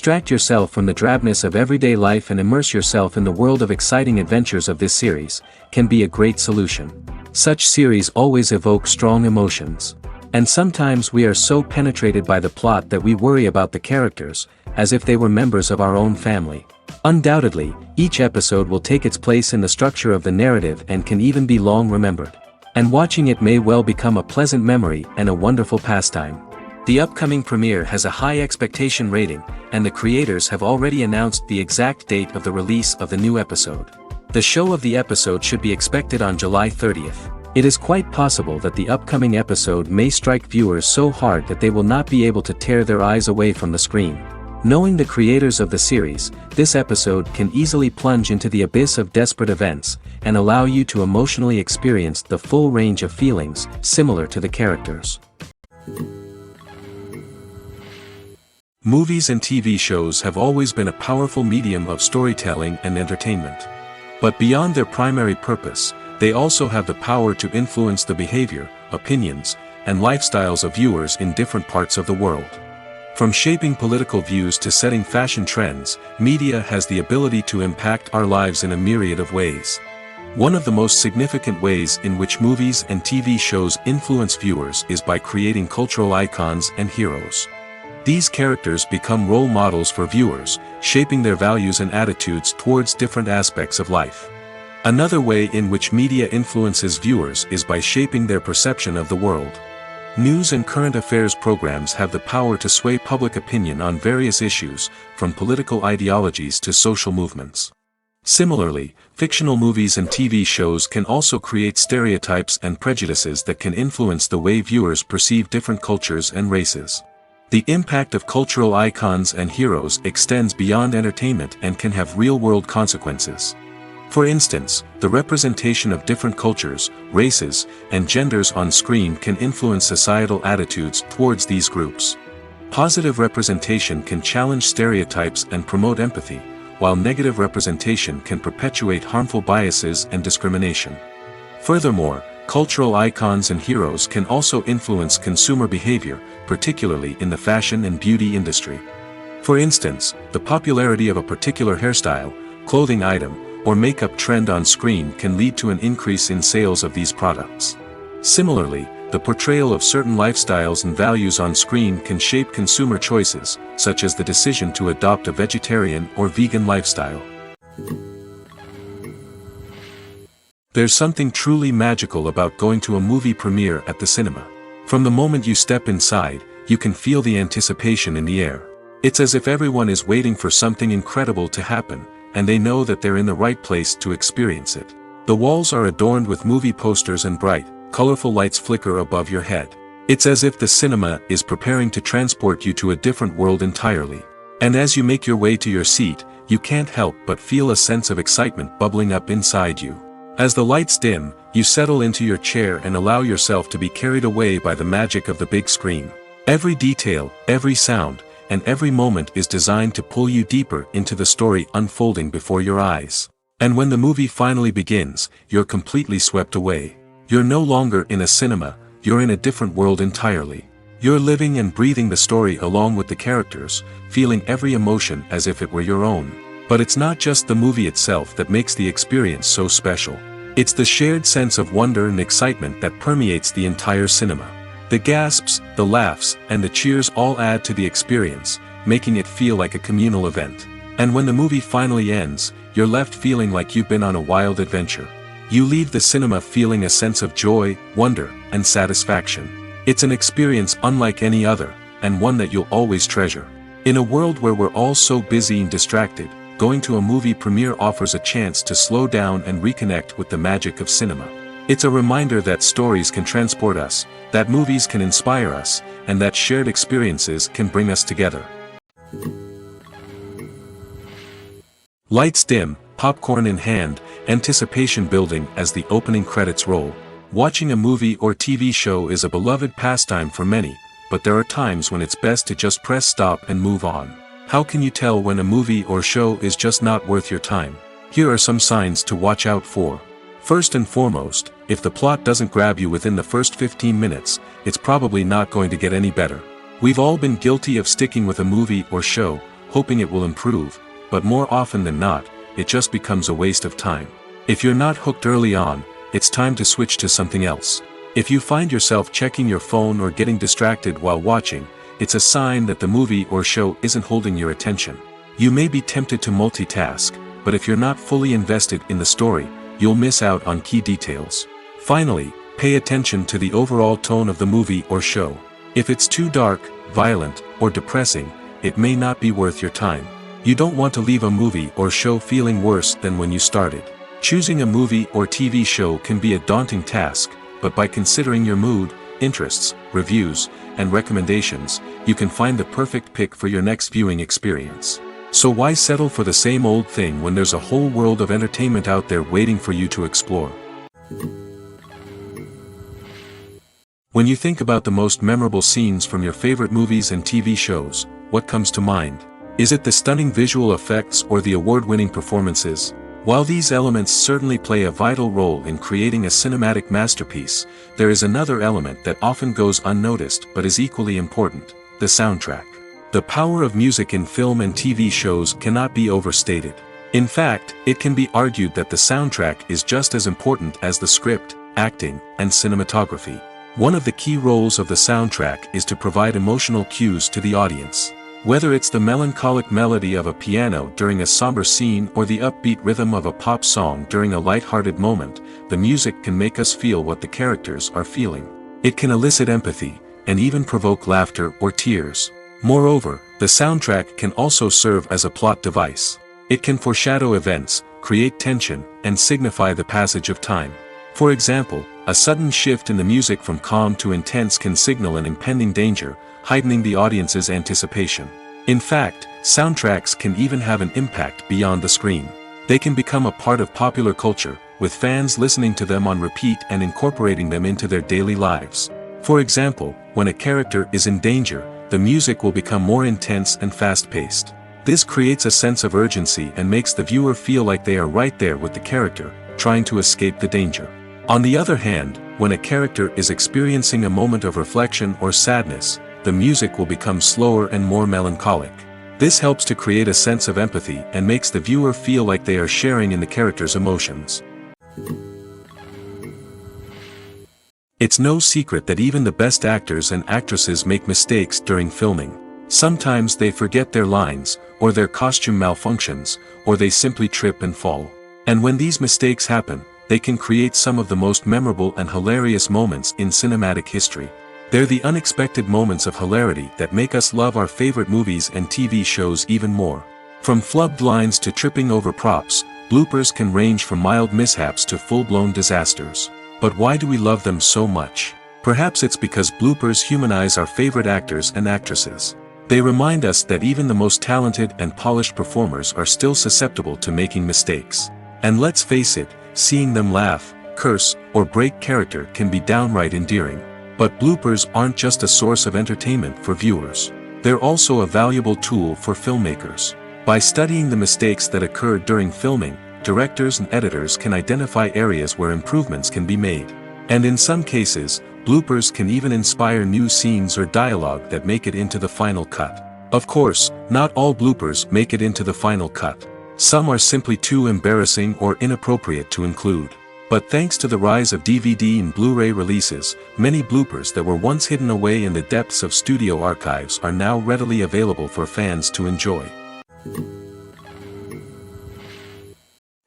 Distract yourself from the drabness of everyday life and immerse yourself in the world of exciting adventures of this series, can be a great solution. Such series always evoke strong emotions. And sometimes we are so penetrated by the plot that we worry about the characters, as if they were members of our own family. Undoubtedly, each episode will take its place in the structure of the narrative and can even be long remembered. And watching it may well become a pleasant memory and a wonderful pastime. The upcoming premiere has a high expectation rating, and the creators have already announced the exact date of the release of the new episode. The show of the episode should be expected on July 30th. It is quite possible that the upcoming episode may strike viewers so hard that they will not be able to tear their eyes away from the screen. Knowing the creators of the series, this episode can easily plunge into the abyss of desperate events, and allow you to emotionally experience the full range of feelings similar to the characters. Movies and TV shows have always been a powerful medium of storytelling and entertainment. But beyond their primary purpose, they also have the power to influence the behavior, opinions, and lifestyles of viewers in different parts of the world. From shaping political views to setting fashion trends, media has the ability to impact our lives in a myriad of ways. One of the most significant ways in which movies and TV shows influence viewers is by creating cultural icons and heroes. These characters become role models for viewers, shaping their values and attitudes towards different aspects of life. Another way in which media influences viewers is by shaping their perception of the world. News and current affairs programs have the power to sway public opinion on various issues, from political ideologies to social movements. Similarly, fictional movies and TV shows can also create stereotypes and prejudices that can influence the way viewers perceive different cultures and races. The impact of cultural icons and heroes extends beyond entertainment and can have real-world consequences. For instance, the representation of different cultures, races, and genders on screen can influence societal attitudes towards these groups. Positive representation can challenge stereotypes and promote empathy, while negative representation can perpetuate harmful biases and discrimination. Furthermore, cultural icons and heroes can also influence consumer behavior, particularly in the fashion and beauty industry. For instance, the popularity of a particular hairstyle, clothing item, or makeup trend on screen can lead to an increase in sales of these products. Similarly, the portrayal of certain lifestyles and values on screen can shape consumer choices, such as the decision to adopt a vegetarian or vegan lifestyle. There's something truly magical about going to a movie premiere at the cinema. From the moment you step inside, you can feel the anticipation in the air. It's as if everyone is waiting for something incredible to happen, and they know that they're in the right place to experience it. The walls are adorned with movie posters and bright, colorful lights flicker above your head. It's as if the cinema is preparing to transport you to a different world entirely. And as you make your way to your seat, you can't help but feel a sense of excitement bubbling up inside you. As the lights dim, you settle into your chair and allow yourself to be carried away by the magic of the big screen. Every detail, every sound, and every moment is designed to pull you deeper into the story unfolding before your eyes. And when the movie finally begins, you're completely swept away. You're no longer in a cinema, you're in a different world entirely. You're living and breathing the story along with the characters, feeling every emotion as if it were your own. But it's not just the movie itself that makes the experience so special. It's the shared sense of wonder and excitement that permeates the entire cinema. The gasps, the laughs, and the cheers all add to the experience, making it feel like a communal event. And when the movie finally ends, you're left feeling like you've been on a wild adventure. You leave the cinema feeling a sense of joy, wonder, and satisfaction. It's an experience unlike any other, and one that you'll always treasure. In a world where we're all so busy and distracted, going to a movie premiere offers a chance to slow down and reconnect with the magic of cinema. It's a reminder that stories can transport us, that movies can inspire us, and that shared experiences can bring us together. Lights dim, popcorn in hand, anticipation building as the opening credits roll. Watching a movie or TV show is a beloved pastime for many, but there are times when it's best to just press stop and move on. How can you tell when a movie or show is just not worth your time? Here are some signs to watch out for. First and foremost, if the plot doesn't grab you within the first 15 minutes, it's probably not going to get any better. We've all been guilty of sticking with a movie or show, hoping it will improve, but more often than not, it just becomes a waste of time. If you're not hooked early on, it's time to switch to something else. If you find yourself checking your phone or getting distracted while watching, it's a sign that the movie or show isn't holding your attention. You may be tempted to multitask, but if you're not fully invested in the story, you'll miss out on key details. Finally, pay attention to the overall tone of the movie or show. If it's too dark, violent, or depressing, it may not be worth your time. You don't want to leave a movie or show feeling worse than when you started. Choosing a movie or TV show can be a daunting task, but by considering your mood, interests, reviews, and recommendations, you can find the perfect pick for your next viewing experience. So why settle for the same old thing when there's a whole world of entertainment out there waiting for you to explore? When you think about the most memorable scenes from your favorite movies and TV shows, what comes to mind? Is it the stunning visual effects or the award-winning performances? While these elements certainly play a vital role in creating a cinematic masterpiece, there is another element that often goes unnoticed but is equally important: the soundtrack. The power of music in film and TV shows cannot be overstated. In fact, it can be argued that the soundtrack is just as important as the script, acting, and cinematography. One of the key roles of the soundtrack is to provide emotional cues to the audience. Whether it's the melancholic melody of a piano during a somber scene or the upbeat rhythm of a pop song during a light-hearted moment, the music can make us feel what the characters are feeling. It can elicit empathy, and even provoke laughter or tears. Moreover, the soundtrack can also serve as a plot device. It can foreshadow events, create tension, and signify the passage of time. For example, a sudden shift in the music from calm to intense can signal an impending danger, heightening the audience's anticipation. In fact, soundtracks can even have an impact beyond the screen. They can become a part of popular culture, with fans listening to them on repeat and incorporating them into their daily lives. For example, when a character is in danger, the music will become more intense and fast-paced. This creates a sense of urgency and makes the viewer feel like they are right there with the character, trying to escape the danger. On the other hand, when a character is experiencing a moment of reflection or sadness, the music will become slower and more melancholic. This helps to create a sense of empathy and makes the viewer feel like they are sharing in the character's emotions. It's no secret that even the best actors and actresses make mistakes during filming. Sometimes they forget their lines, or their costume malfunctions, or they simply trip and fall. And when these mistakes happen, they can create some of the most memorable and hilarious moments in cinematic history. They're the unexpected moments of hilarity that make us love our favorite movies and TV shows even more. From flubbed lines to tripping over props, bloopers can range from mild mishaps to full-blown disasters. But why do we love them so much? Perhaps it's because bloopers humanize our favorite actors and actresses. They remind us that even the most talented and polished performers are still susceptible to making mistakes. And let's face it, seeing them laugh, curse, or break character can be downright endearing. But bloopers aren't just a source of entertainment for viewers. They're also a valuable tool for filmmakers. By studying the mistakes that occurred during filming, directors and editors can identify areas where improvements can be made. And in some cases, bloopers can even inspire new scenes or dialogue that make it into the final cut. Of course, not all bloopers make it into the final cut. Some are simply too embarrassing or inappropriate to include. But thanks to the rise of DVD and Blu-ray releases, many bloopers that were once hidden away in the depths of studio archives are now readily available for fans to enjoy.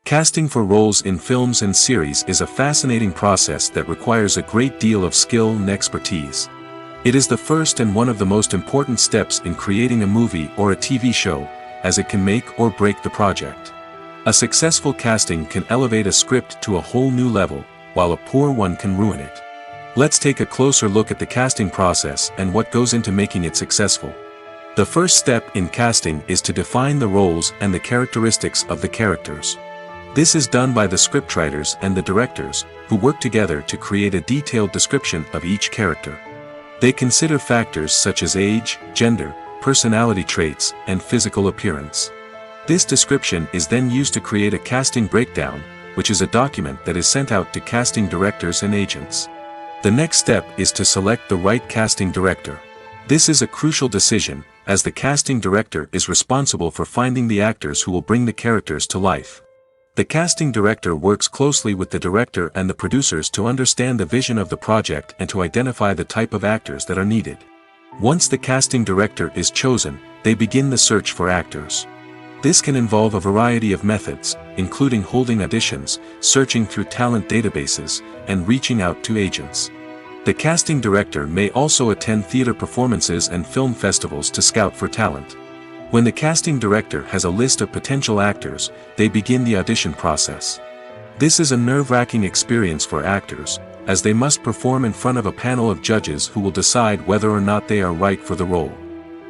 Casting for roles in films and series is a fascinating process that requires a great deal of skill and expertise. It is the first and one of the most important steps in creating a movie or a TV show, as it can make or break the project. A successful casting can elevate a script to a whole new level, while a poor one can ruin it. Let's take a closer look at the casting process and what goes into making it successful. The first step in casting is to define the roles and the characteristics of the characters. This is done by the scriptwriters and the directors, who work together to create a detailed description of each character. They consider factors such as age, gender, personality traits, and physical appearance. This description is then used to create a casting breakdown, which is a document that is sent out to casting directors and agents. The next step is to select the right casting director. This is a crucial decision, as the casting director is responsible for finding the actors who will bring the characters to life. The casting director works closely with the director and the producers to understand the vision of the project and to identify the type of actors that are needed. Once the casting director is chosen, they begin the search for actors. This can involve a variety of methods, including holding auditions, searching through talent databases, and reaching out to agents. The casting director may also attend theater performances and film festivals to scout for talent. When the casting director has a list of potential actors, they begin the audition process. This is a nerve-wracking experience for actors, as they must perform in front of a panel of judges who will decide whether or not they are right for the role.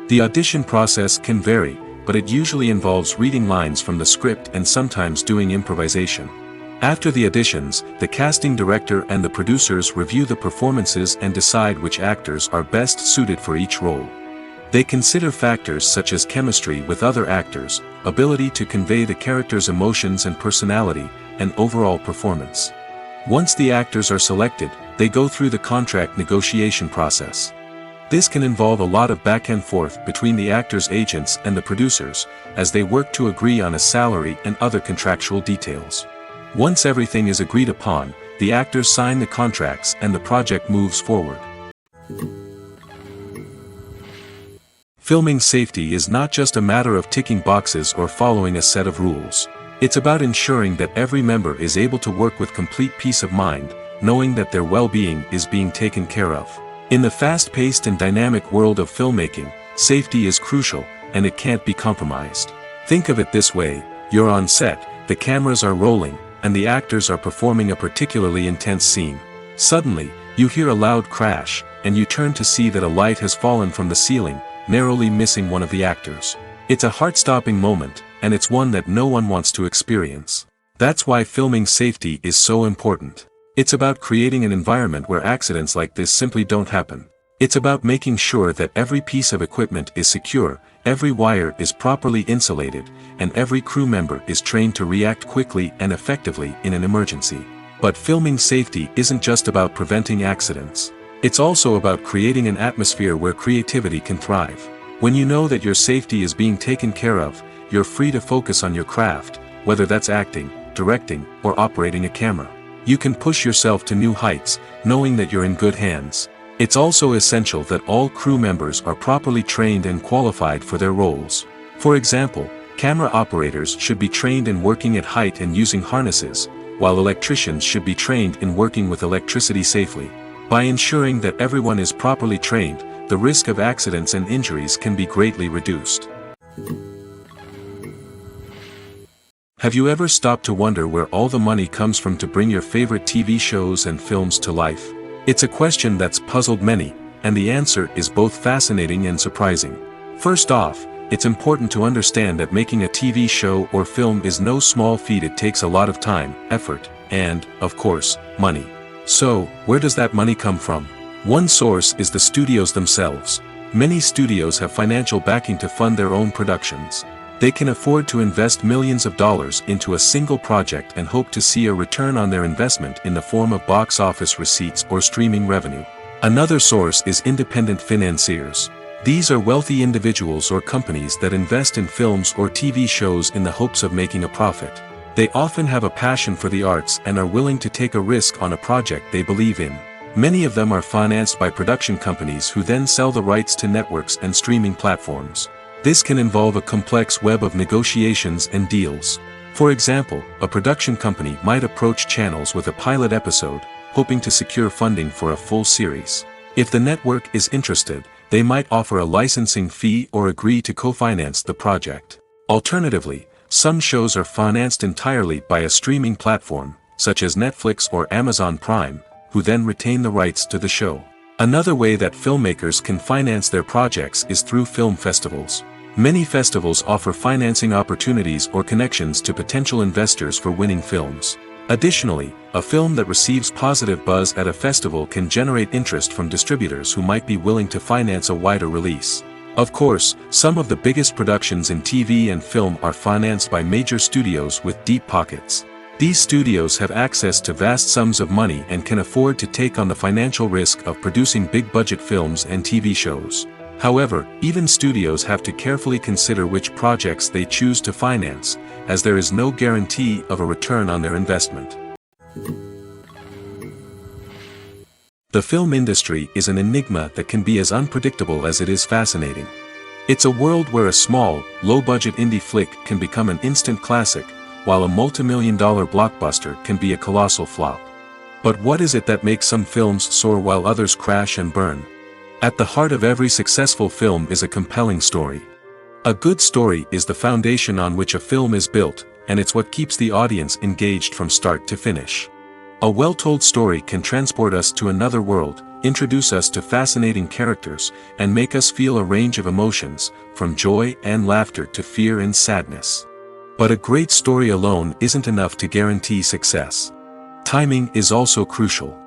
The audition process can vary, but it usually involves reading lines from the script and sometimes doing improvisation. After the auditions, the casting director and the producers review the performances and decide which actors are best suited for each role. They consider factors such as chemistry with other actors, ability to convey the character's emotions and personality, and overall performance. Once the actors are selected, they go through the contract negotiation process. This can involve a lot of back and forth between the actors' agents and the producers, as they work to agree on a salary and other contractual details. Once everything is agreed upon, the actors sign the contracts and the project moves forward. Filming safety is not just a matter of ticking boxes or following a set of rules. It's about ensuring that every member is able to work with complete peace of mind, knowing that their well-being is being taken care of. In the fast-paced and dynamic world of filmmaking, safety is crucial, and it can't be compromised. Think of it this way: you're on set, the cameras are rolling, and the actors are performing a particularly intense scene. Suddenly, you hear a loud crash, and you turn to see that a light has fallen from the ceiling, narrowly missing one of the actors. It's a heart-stopping moment, and it's one that no one wants to experience. That's why filming safety is so important. It's about creating an environment where accidents like this simply don't happen. It's about making sure that every piece of equipment is secure, every wire is properly insulated, and every crew member is trained to react quickly and effectively in an emergency. But filming safety isn't just about preventing accidents. It's also about creating an atmosphere where creativity can thrive. When you know that your safety is being taken care of, you're free to focus on your craft, whether that's acting, directing, or operating a camera. You can push yourself to new heights, knowing that you're in good hands. It's also essential that all crew members are properly trained and qualified for their roles. For example, camera operators should be trained in working at height and using harnesses, while electricians should be trained in working with electricity safely. By ensuring that everyone is properly trained, the risk of accidents and injuries can be greatly reduced. Have you ever stopped to wonder where all the money comes from to bring your favorite TV shows and films to life? It's a question that's puzzled many, and the answer is both fascinating and surprising. First off, it's important to understand that making a TV show or film is no small feat. It takes a lot of time, effort, and, of course, money. So, where does that money come from? One source is the studios themselves. Many studios have financial backing to fund their own productions. They can afford to invest millions of dollars into a single project and hope to see a return on their investment in the form of box office receipts or streaming revenue. Another source is independent financiers. These are wealthy individuals or companies that invest in films or TV shows in the hopes of making a profit. They often have a passion for the arts and are willing to take a risk on a project they believe in. Many of them are financed by production companies who then sell the rights to networks and streaming platforms. This can involve a complex web of negotiations and deals. For example, a production company might approach channels with a pilot episode, hoping to secure funding for a full series. If the network is interested, they might offer a licensing fee or agree to co-finance the project. Alternatively, some shows are financed entirely by a streaming platform, such as Netflix or Amazon Prime, who then retain the rights to the show. Another way that filmmakers can finance their projects is through film festivals. Many festivals offer financing opportunities or connections to potential investors for winning films. Additionally, a film that receives positive buzz at a festival can generate interest from distributors who might be willing to finance a wider release. Of course, some of the biggest productions in TV and film are financed by major studios with deep pockets. These studios have access to vast sums of money and can afford to take on the financial risk of producing big-budget films and TV shows. However, even studios have to carefully consider which projects they choose to finance, as there is no guarantee of a return on their investment. The film industry is an enigma that can be as unpredictable as it is fascinating. It's a world where a small, low-budget indie flick can become an instant classic, while a multi-million-dollar blockbuster can be a colossal flop. But what is it that makes some films soar while others crash and burn? At the heart of every successful film is a compelling story. A good story is the foundation on which a film is built, and it's what keeps the audience engaged from start to finish. A well-told story can transport us to another world, introduce us to fascinating characters, and make us feel a range of emotions, from joy and laughter to fear and sadness. But a great story alone isn't enough to guarantee success. Timing is also crucial.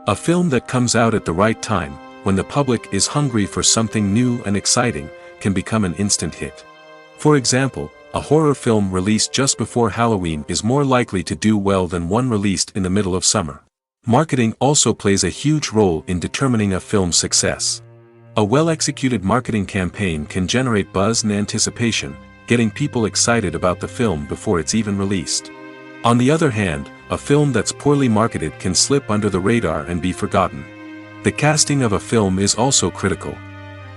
A film that comes out at the right time, when the public is hungry for something new and exciting, can become an instant hit. For example, a horror film released just before Halloween is more likely to do well than one released in the middle of summer. Marketing also plays a huge role in determining a film's success. A well-executed marketing campaign can generate buzz and anticipation, getting people excited about the film before it's even released. On the other hand, a film that's poorly marketed can slip under the radar and be forgotten. The casting of a film is also critical.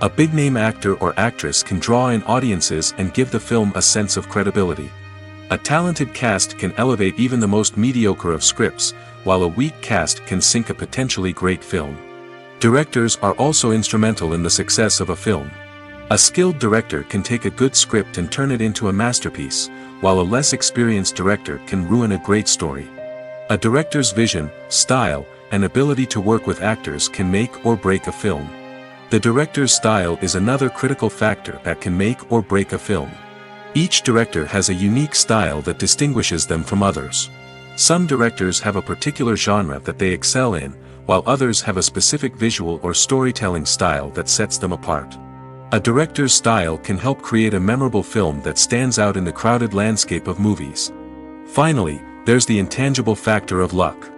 A big-name actor or actress can draw in audiences and give the film a sense of credibility. A talented cast can elevate even the most mediocre of scripts, while a weak cast can sink a potentially great film. Directors are also instrumental in the success of a film. A skilled director can take a good script and turn it into a masterpiece, while a less experienced director can ruin a great story. A director's vision, style, and ability to work with actors can make or break a film. The director's style is another critical factor that can make or break a film. Each director has a unique style that distinguishes them from others. Some directors have a particular genre that they excel in, while others have a specific visual or storytelling style that sets them apart. A director's style can help create a memorable film that stands out in the crowded landscape of movies. Finally, there's the intangible factor of luck.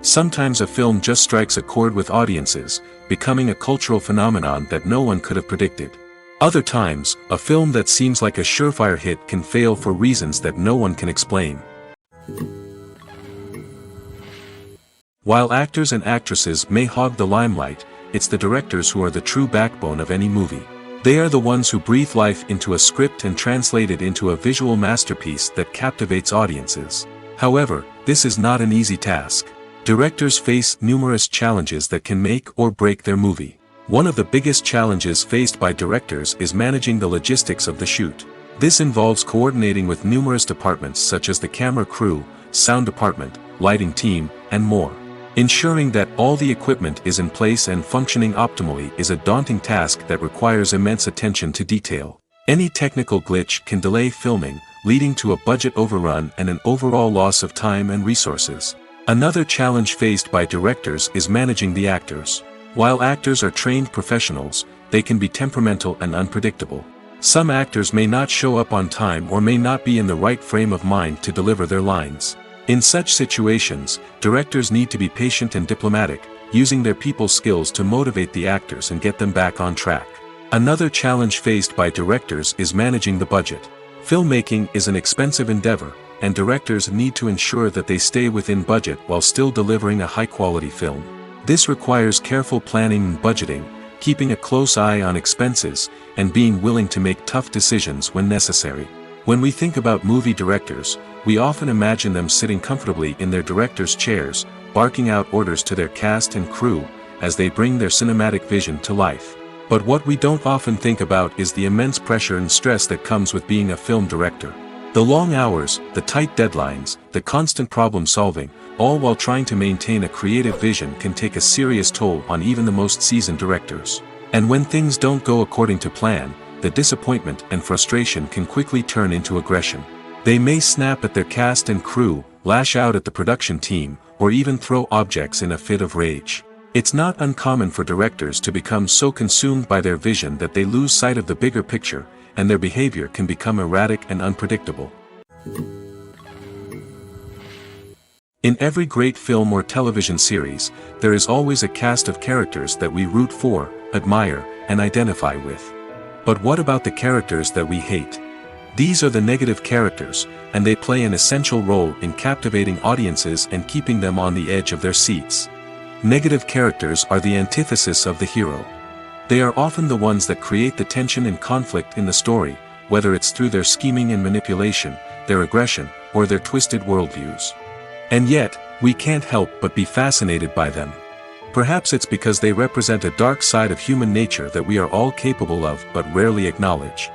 Sometimes a film just strikes a chord with audiences, becoming a cultural phenomenon that no one could have predicted. Other times, a film that seems like a surefire hit can fail for reasons that no one can explain. While actors and actresses may hog the limelight, it's the directors who are the true backbone of any movie. They are the ones who breathe life into a script and translate it into a visual masterpiece that captivates audiences. However, this is not an easy task. Directors face numerous challenges that can make or break their movie. One of the biggest challenges faced by directors is managing the logistics of the shoot. This involves coordinating with numerous departments such as the camera crew, sound department, lighting team, and more. Ensuring that all the equipment is in place and functioning optimally is a daunting task that requires immense attention to detail. Any technical glitch can delay filming, leading to a budget overrun and an overall loss of time and resources. Another challenge faced by directors is managing the actors. While actors are trained professionals, they can be temperamental and unpredictable. Some actors may not show up on time or may not be in the right frame of mind to deliver their lines. In such situations, directors need to be patient and diplomatic, using their people skills to motivate the actors and get them back on track. Another challenge faced by directors is managing the budget. Filmmaking is an expensive endeavor, and directors need to ensure that they stay within budget while still delivering a high-quality film. This requires careful planning and budgeting, keeping a close eye on expenses, and being willing to make tough decisions when necessary. When we think about movie directors, we often imagine them sitting comfortably in their director's chairs, barking out orders to their cast and crew, as they bring their cinematic vision to life. But what we don't often think about is the immense pressure and stress that comes with being a film director. The long hours, the tight deadlines, the constant problem solving, all while trying to maintain a creative vision can take a serious toll on even the most seasoned directors. And when things don't go according to plan, the disappointment and frustration can quickly turn into aggression. They may snap at their cast and crew, lash out at the production team, or even throw objects in a fit of rage. It's not uncommon for directors to become so consumed by their vision that they lose sight of the bigger picture, and their behavior can become erratic and unpredictable. In every great film or television series, there is always a cast of characters that we root for, admire, and identify with. But what about the characters that we hate? These are the negative characters, and they play an essential role in captivating audiences and keeping them on the edge of their seats. Negative characters are the antithesis of the hero. They are often the ones that create the tension and conflict in the story, whether it's through their scheming and manipulation, their aggression, or their twisted worldviews. And yet, we can't help but be fascinated by them. Perhaps it's because they represent a dark side of human nature that we are all capable of but rarely acknowledge.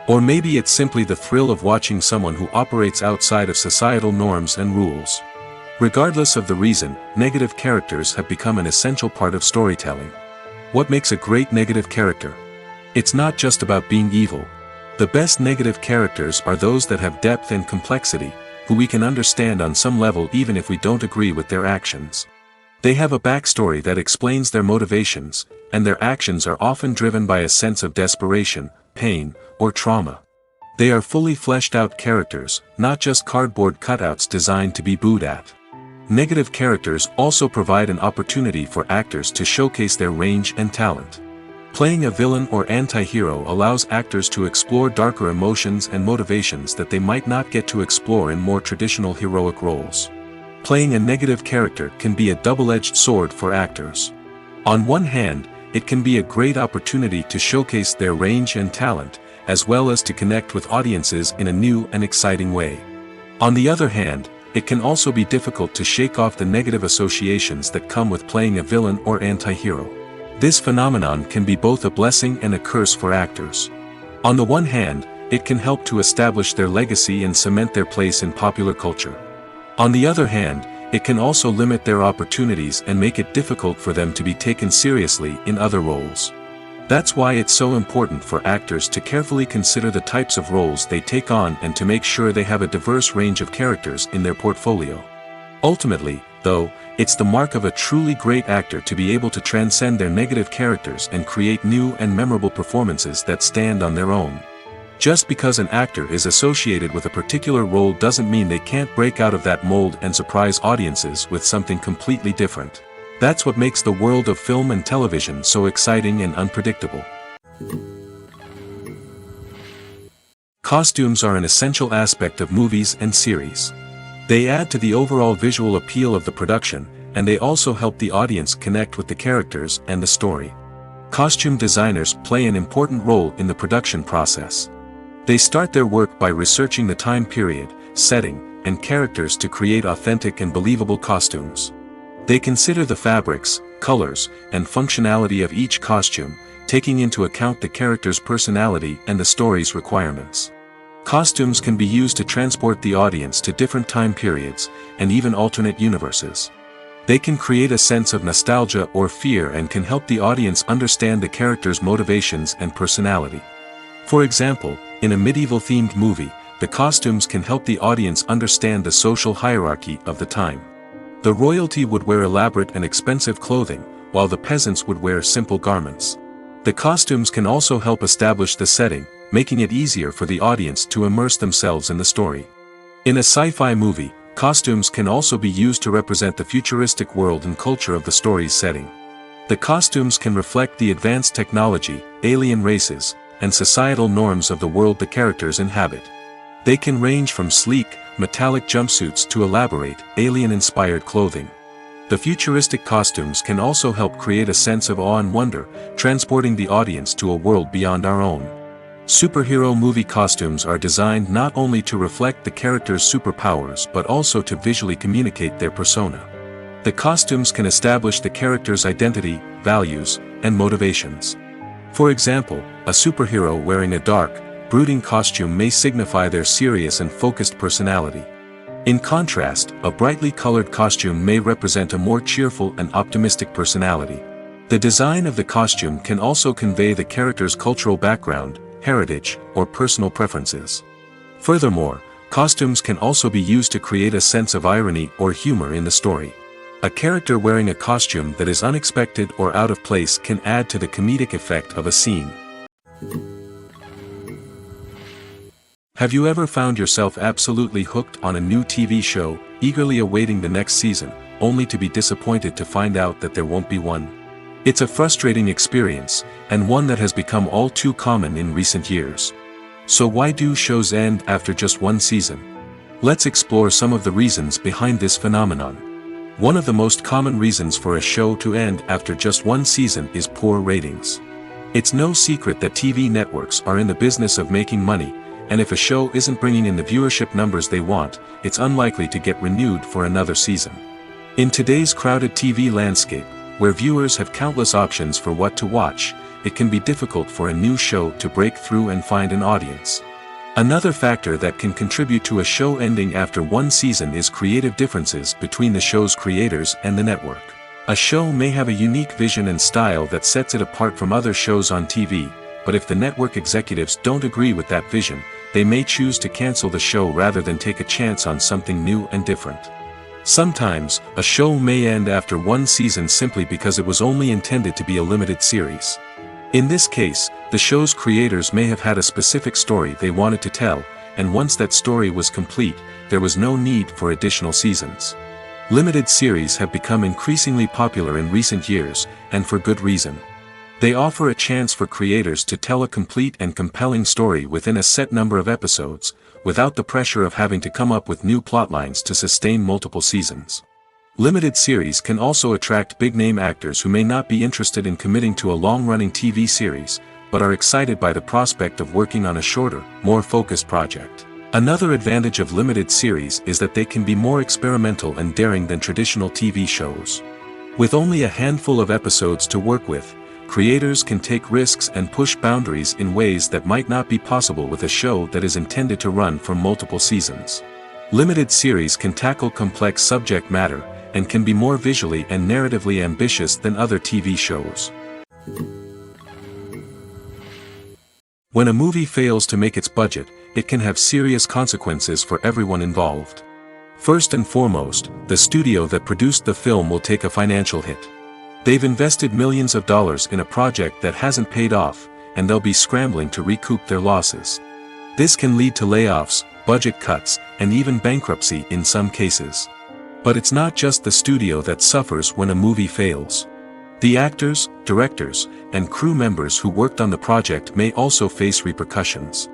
Or maybe it's simply the thrill of watching someone who operates outside of societal norms and rules. Regardless of the reason, negative characters have become an essential part of storytelling. What makes a great negative character? It's not just about being evil. The best negative characters are those that have depth and complexity, who we can understand on some level even if we don't agree with their actions. They have a backstory that explains their motivations, and their actions are often driven by a sense of desperation, pain, or trauma. They are fully fleshed out characters, not just cardboard cutouts designed to be booed at. Negative characters also provide an opportunity for actors to showcase their range and talent. Playing a villain or anti-hero allows actors to explore darker emotions and motivations that they might not get to explore in more traditional heroic roles. Playing a negative character can be a double-edged sword for actors. On one hand, it can be a great opportunity to showcase their range and talent, as well as to connect with audiences in a new and exciting way. On the other hand, it can also be difficult to shake off the negative associations that come with playing a villain or anti-hero. This phenomenon can be both a blessing and a curse for actors. On the one hand, it can help to establish their legacy and cement their place in popular culture. On the other hand, it can also limit their opportunities and make it difficult for them to be taken seriously in other roles. That's why it's so important for actors to carefully consider the types of roles they take on and to make sure they have a diverse range of characters in their portfolio. Ultimately, though, it's the mark of a truly great actor to be able to transcend their negative characters and create new and memorable performances that stand on their own. Just because an actor is associated with a particular role doesn't mean they can't break out of that mold and surprise audiences with something completely different. That's what makes the world of film and television so exciting and unpredictable. Costumes are an essential aspect of movies and series. They add to the overall visual appeal of the production, and they also help the audience connect with the characters and the story. Costume designers play an important role in the production process. They start their work by researching the time period, setting, and characters to create authentic and believable costumes. They consider the fabrics, colors, and functionality of each costume, taking into account the character's personality and the story's requirements. Costumes can be used to transport the audience to different time periods, and even alternate universes. They can create a sense of nostalgia or fear and can help the audience understand the character's motivations and personality. For example, in a medieval-themed movie, the costumes can help the audience understand the social hierarchy of the time. The royalty would wear elaborate and expensive clothing, while the peasants would wear simple garments. The costumes can also help establish the setting, making it easier for the audience to immerse themselves in the story. In a sci-fi movie, costumes can also be used to represent the futuristic world and culture of the story's setting. The costumes can reflect the advanced technology, alien races, and societal norms of the world the characters inhabit. They can range from sleek, metallic jumpsuits to elaborate, alien-inspired clothing. The futuristic costumes can also help create a sense of awe and wonder, transporting the audience to a world beyond our own. Superhero movie costumes are designed not only to reflect the character's superpowers but also to visually communicate their persona. The costumes can establish the character's identity, values, and motivations. For example, a superhero wearing a dark, brooding costume may signify their serious and focused personality. In contrast, a brightly colored costume may represent a more cheerful and optimistic personality. The design of the costume can also convey the character's cultural background, heritage, or personal preferences. Furthermore, costumes can also be used to create a sense of irony or humor in the story. A character wearing a costume that is unexpected or out of place can add to the comedic effect of a scene. Have you ever found yourself absolutely hooked on a new TV show, eagerly awaiting the next season, only to be disappointed to find out that there won't be one? It's a frustrating experience, and one that has become all too common in recent years. So why do shows end after just one season? Let's explore some of the reasons behind this phenomenon. One of the most common reasons for a show to end after just one season is poor ratings. It's no secret that TV networks are in the business of making money, and if a show isn't bringing in the viewership numbers they want, it's unlikely to get renewed for another season. In today's crowded TV landscape, where viewers have countless options for what to watch, it can be difficult for a new show to break through and find an audience. Another factor that can contribute to a show ending after one season is creative differences between the show's creators and the network. A show may have a unique vision and style that sets it apart from other shows on TV, but if the network executives don't agree with that vision, they may choose to cancel the show rather than take a chance on something new and different. Sometimes, a show may end after one season simply because it was only intended to be a limited series. In this case, the show's creators may have had a specific story they wanted to tell, and once that story was complete, there was no need for additional seasons. Limited series have become increasingly popular in recent years, and for good reason. They offer a chance for creators to tell a complete and compelling story within a set number of episodes, without the pressure of having to come up with new plotlines to sustain multiple seasons. Limited series can also attract big-name actors who may not be interested in committing to a long-running TV series, but are excited by the prospect of working on a shorter, more focused project. Another advantage of limited series is that they can be more experimental and daring than traditional TV shows. With only a handful of episodes to work with, creators can take risks and push boundaries in ways that might not be possible with a show that is intended to run for multiple seasons. Limited series can tackle complex subject matter, and can be more visually and narratively ambitious than other TV shows. When a movie fails to make its budget, it can have serious consequences for everyone involved. First and foremost, the studio that produced the film will take a financial hit. They've invested millions of dollars in a project that hasn't paid off, and they'll be scrambling to recoup their losses. This can lead to layoffs, budget cuts, and even bankruptcy in some cases. But it's not just the studio that suffers when a movie fails. The actors, directors, and crew members who worked on the project may also face repercussions.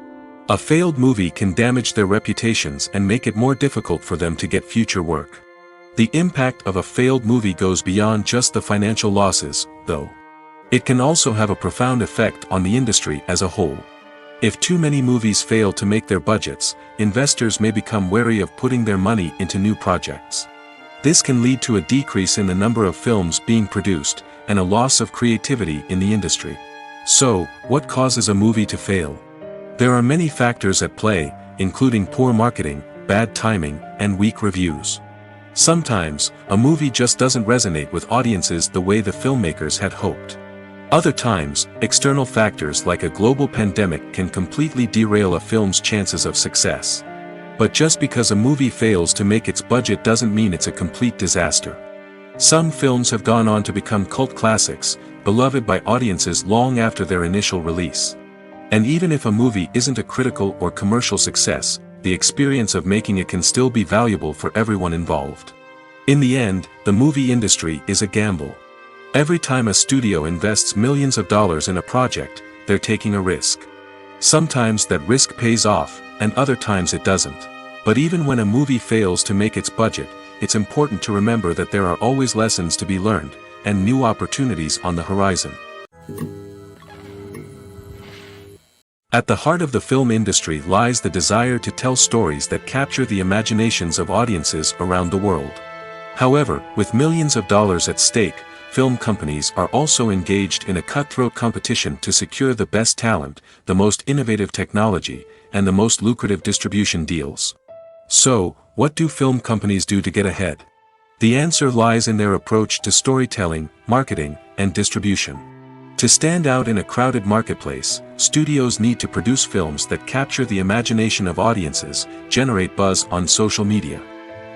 A failed movie can damage their reputations and make it more difficult for them to get future work. The impact of a failed movie goes beyond just the financial losses, though. It can also have a profound effect on the industry as a whole. If too many movies fail to make their budgets, investors may become wary of putting their money into new projects. This can lead to a decrease in the number of films being produced, and a loss of creativity in the industry. So, what causes a movie to fail? There are many factors at play, including poor marketing, bad timing, and weak reviews. Sometimes, a movie just doesn't resonate with audiences the way the filmmakers had hoped. Other times, external factors like a global pandemic can completely derail a film's chances of success. But just because a movie fails to make its budget doesn't mean it's a complete disaster. Some films have gone on to become cult classics, beloved by audiences long after their initial release. And even if a movie isn't a critical or commercial success, the experience of making it can still be valuable for everyone involved. In the end, the movie industry is a gamble. Every time a studio invests millions of dollars in a project, they're taking a risk. Sometimes that risk pays off, and other times it doesn't. But even when a movie fails to make its budget, it's important to remember that there are always lessons to be learned, and new opportunities on the horizon. At the heart of the film industry lies the desire to tell stories that capture the imaginations of audiences around the world. However, with millions of dollars at stake, film companies are also engaged in a cutthroat competition to secure the best talent, the most innovative technology, and the most lucrative distribution deals. So, what do film companies do to get ahead? The answer lies in their approach to storytelling, marketing, and distribution. To stand out in a crowded marketplace, studios need to produce films that capture the imagination of audiences, generate buzz on social media.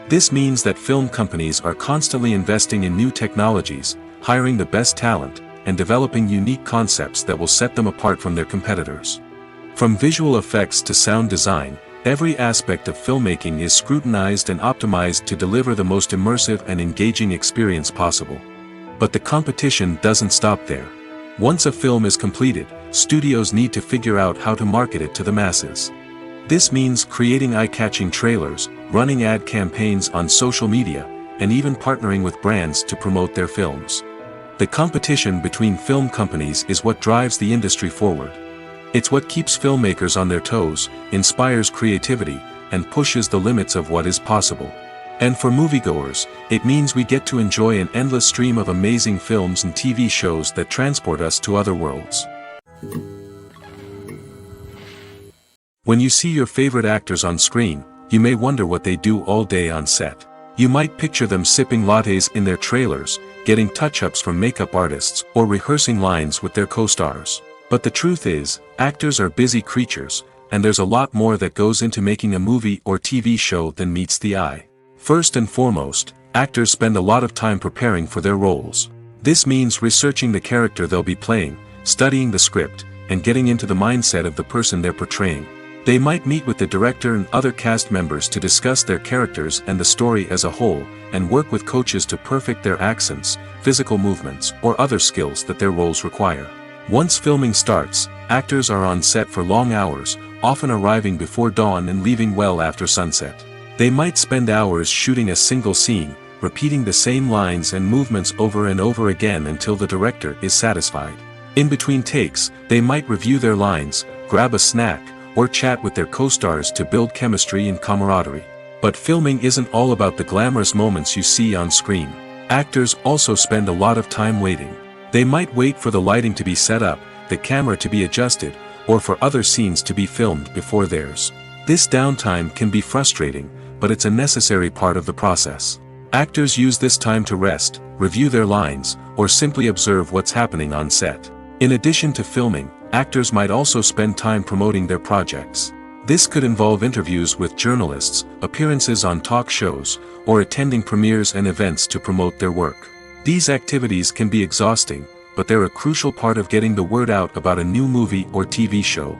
This means that film companies are constantly investing in new technologies, hiring the best talent, and developing unique concepts that will set them apart from their competitors. From visual effects to sound design, every aspect of filmmaking is scrutinized and optimized to deliver the most immersive and engaging experience possible. But the competition doesn't stop there. Once a film is completed, studios need to figure out how to market it to the masses. This means creating eye-catching trailers, running ad campaigns on social media, and even partnering with brands to promote their films. The competition between film companies is what drives the industry forward. It's what keeps filmmakers on their toes, inspires creativity, and pushes the limits of what is possible. And for moviegoers, it means we get to enjoy an endless stream of amazing films and TV shows that transport us to other worlds. When you see your favorite actors on screen, you may wonder what they do all day on set. You might picture them sipping lattes in their trailers, getting touch-ups from makeup artists, or rehearsing lines with their co-stars. But the truth is, actors are busy creatures, and there's a lot more that goes into making a movie or TV show than meets the eye. First and foremost, actors spend a lot of time preparing for their roles. This means researching the character they'll be playing, studying the script, and getting into the mindset of the person they're portraying. They might meet with the director and other cast members to discuss their characters and the story as a whole, and work with coaches to perfect their accents, physical movements, or other skills that their roles require. Once filming starts, actors are on set for long hours, often arriving before dawn and leaving well after sunset. They might spend hours shooting a single scene, repeating the same lines and movements over and over again until the director is satisfied. In between takes, they might review their lines, grab a snack, or chat with their co-stars to build chemistry and camaraderie. But filming isn't all about the glamorous moments you see on screen. Actors also spend a lot of time waiting. They might wait for the lighting to be set up, the camera to be adjusted, or for other scenes to be filmed before theirs. This downtime can be frustrating, but it's a necessary part of the process. Actors use this time to rest, review their lines, or simply observe what's happening on set. In addition to filming, actors might also spend time promoting their projects. This could involve interviews with journalists, appearances on talk shows, or attending premieres and events to promote their work. These activities can be exhausting, but they're a crucial part of getting the word out about a new movie or TV show.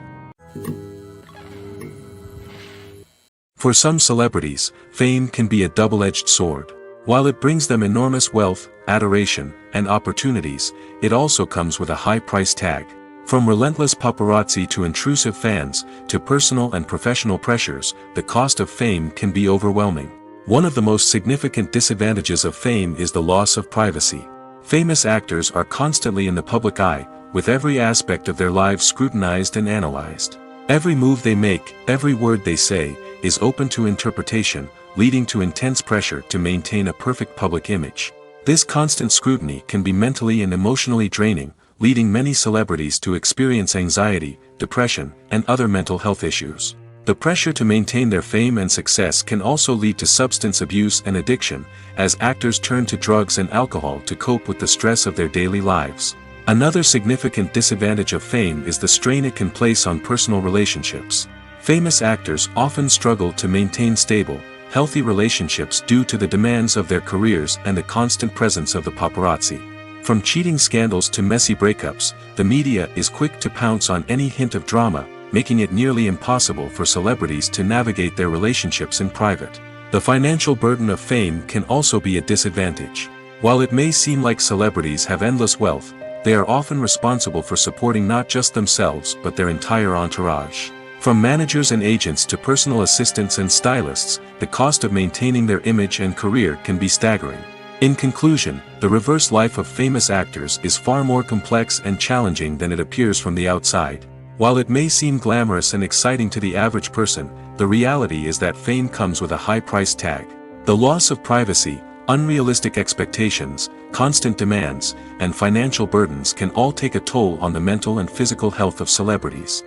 For some celebrities, fame can be a double-edged sword. While it brings them enormous wealth, adoration, and opportunities, it also comes with a high price tag. From relentless paparazzi to intrusive fans, to personal and professional pressures, the cost of fame can be overwhelming. One of the most significant disadvantages of fame is the loss of privacy. Famous actors are constantly in the public eye, with every aspect of their lives scrutinized and analyzed. Every move they make, every word they say, is open to interpretation, leading to intense pressure to maintain a perfect public image. This constant scrutiny can be mentally and emotionally draining, leading many celebrities to experience anxiety, depression, and other mental health issues. The pressure to maintain their fame and success can also lead to substance abuse and addiction, as actors turn to drugs and alcohol to cope with the stress of their daily lives. Another significant disadvantage of fame is the strain it can place on personal relationships. Famous actors often struggle to maintain stable, healthy relationships due to the demands of their careers and the constant presence of the paparazzi. From cheating scandals to messy breakups, the media is quick to pounce on any hint of drama, making it nearly impossible for celebrities to navigate their relationships in private. The financial burden of fame can also be a disadvantage. While it may seem like celebrities have endless wealth, they are often responsible for supporting not just themselves but their entire entourage. From managers and agents to personal assistants and stylists, the cost of maintaining their image and career can be staggering. In conclusion, the reverse life of famous actors is far more complex and challenging than it appears from the outside. While it may seem glamorous and exciting to the average person, the reality is that fame comes with a high price tag. The loss of privacy, unrealistic expectations, constant demands, and financial burdens can all take a toll on the mental and physical health of celebrities.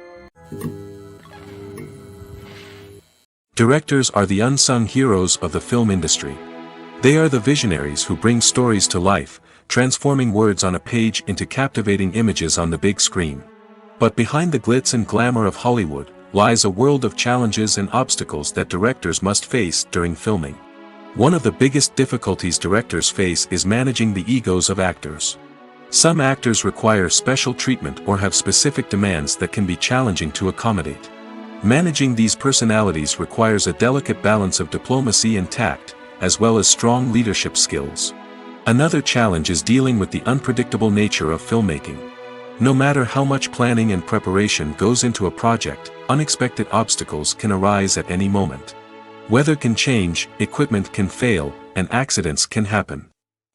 Directors are the unsung heroes of the film industry. They are the visionaries who bring stories to life, transforming words on a page into captivating images on the big screen. But behind the glitz and glamour of Hollywood, lies a world of challenges and obstacles that directors must face during filming. One of the biggest difficulties directors face is managing the egos of actors. Some actors require special treatment or have specific demands that can be challenging to accommodate. Managing these personalities requires a delicate balance of diplomacy and tact, as well as strong leadership skills. Another challenge is dealing with the unpredictable nature of filmmaking. No matter how much planning and preparation goes into a project, unexpected obstacles can arise at any moment. Weather can change, equipment can fail, and accidents can happen.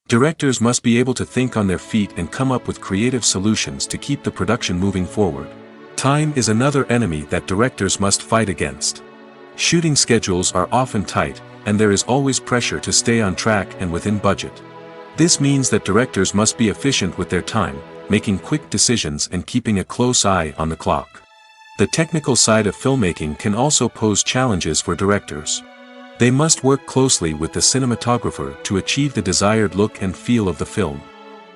Directors must be able to think on their feet and come up with creative solutions to keep the production moving forward. Time is another enemy that directors must fight against. Shooting schedules are often tight, and there is always pressure to stay on track and within budget. This means that directors must be efficient with their time, making quick decisions and keeping a close eye on the clock. The technical side of filmmaking can also pose challenges for directors. They must work closely with the cinematographer to achieve the desired look and feel of the film.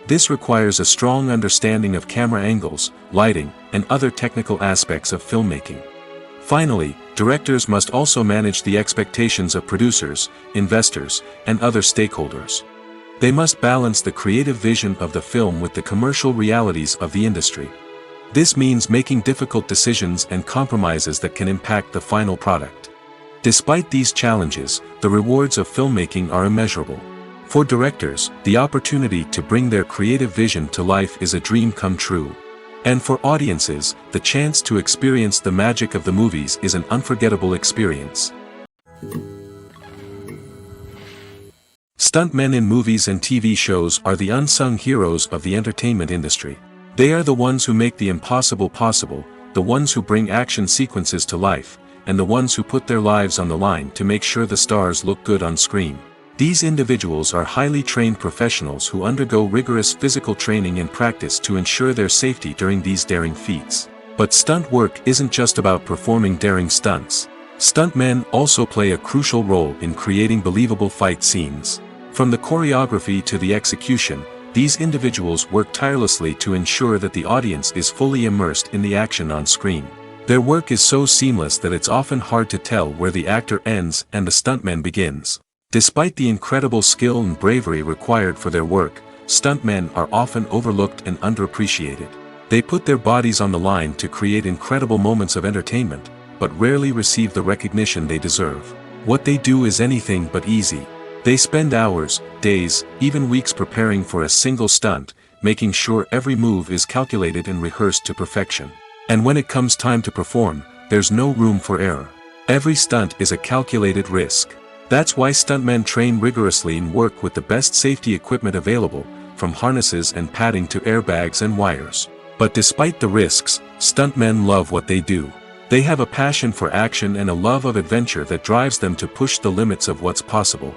This requires a strong understanding of camera angles, lighting, and other technical aspects of filmmaking. Finally, directors must also manage the expectations of producers, investors, and other stakeholders. They must balance the creative vision of the film with the commercial realities of the industry. This means making difficult decisions and compromises that can impact the final product. Despite these challenges, the rewards of filmmaking are immeasurable. For directors, the opportunity to bring their creative vision to life is a dream come true. And for audiences, the chance to experience the magic of the movies is an unforgettable experience. Stuntmen in movies and TV shows are the unsung heroes of the entertainment industry. They are the ones who make the impossible possible, the ones who bring action sequences to life, and the ones who put their lives on the line to make sure the stars look good on screen. These individuals are highly trained professionals who undergo rigorous physical training and practice to ensure their safety during these daring feats. But stunt work isn't just about performing daring stunts. Stuntmen also play a crucial role in creating believable fight scenes. From the choreography to the execution, these individuals work tirelessly to ensure that the audience is fully immersed in the action on screen. Their work is so seamless that it's often hard to tell where the actor ends and the stuntman begins. Despite the incredible skill and bravery required for their work, stuntmen are often overlooked and underappreciated. They put their bodies on the line to create incredible moments of entertainment, but rarely receive the recognition they deserve. What they do is anything but easy. They spend hours, days, even weeks preparing for a single stunt, making sure every move is calculated and rehearsed to perfection. And when it comes time to perform, there's no room for error. Every stunt is a calculated risk. That's why stuntmen train rigorously and work with the best safety equipment available, from harnesses and padding to airbags and wires. But despite the risks, stuntmen love what they do. They have a passion for action and a love of adventure that drives them to push the limits of what's possible.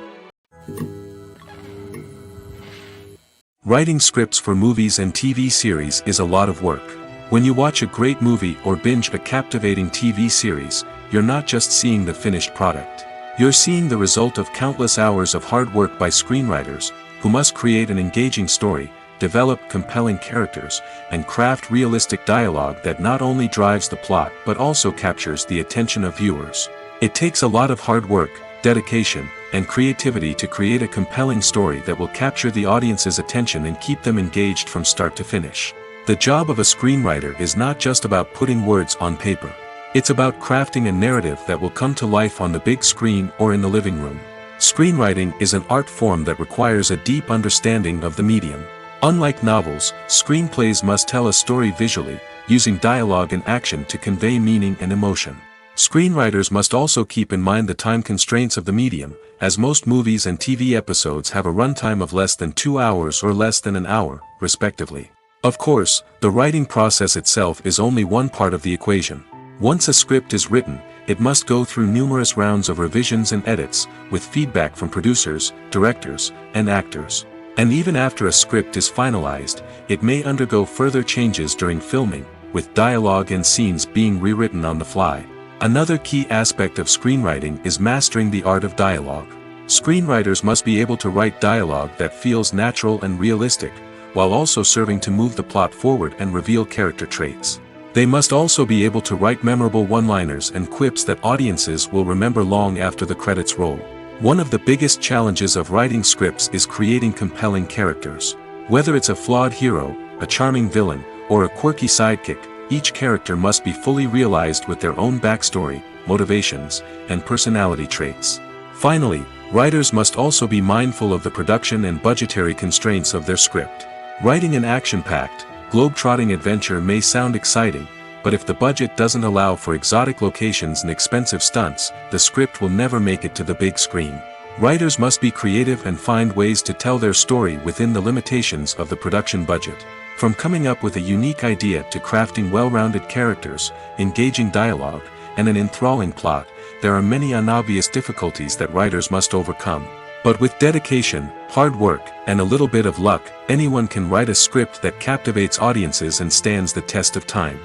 Writing scripts for movies and TV series is a lot of work. When you watch a great movie or binge a captivating TV series, you're not just seeing the finished product. You're seeing the result of countless hours of hard work by screenwriters, who must create an engaging story, develop compelling characters, and craft realistic dialogue that not only drives the plot but also captures the attention of viewers. It takes a lot of hard work, dedication, and creativity to create a compelling story that will capture the audience's attention and keep them engaged from start to finish. The job of a screenwriter is not just about putting words on paper. It's about crafting a narrative that will come to life on the big screen or in the living room. Screenwriting is an art form that requires a deep understanding of the medium. Unlike novels, screenplays must tell a story visually, using dialogue and action to convey meaning and emotion. Screenwriters must also keep in mind the time constraints of the medium, as most movies and TV episodes have a runtime of less than 2 hours or less than an hour, respectively. Of course, the writing process itself is only one part of the equation. Once a script is written, it must go through numerous rounds of revisions and edits, with feedback from producers, directors, and actors. And even after a script is finalized, it may undergo further changes during filming, with dialogue and scenes being rewritten on the fly. Another key aspect of screenwriting is mastering the art of dialogue. Screenwriters must be able to write dialogue that feels natural and realistic, while also serving to move the plot forward and reveal character traits. They must also be able to write memorable one-liners and quips that audiences will remember long after the credits roll. One of the biggest challenges of writing scripts is creating compelling characters. Whether it's a flawed hero, a charming villain, or a quirky sidekick, each character must be fully realized with their own backstory, motivations, and personality traits. Finally, Writers must also be mindful of the production and budgetary constraints of their script. Writing an action-packed, globe-trotting adventure may sound exciting, but if the budget doesn't allow for exotic locations and expensive stunts, the script will never make it to the big screen. Writers must be creative and find ways to tell their story within the limitations of the production budget. From coming up with a unique idea to crafting well-rounded characters, engaging dialogue, and an enthralling plot, there are many unobvious difficulties that writers must overcome. But with dedication, hard work, and a little bit of luck, anyone can write a script that captivates audiences and stands the test of time.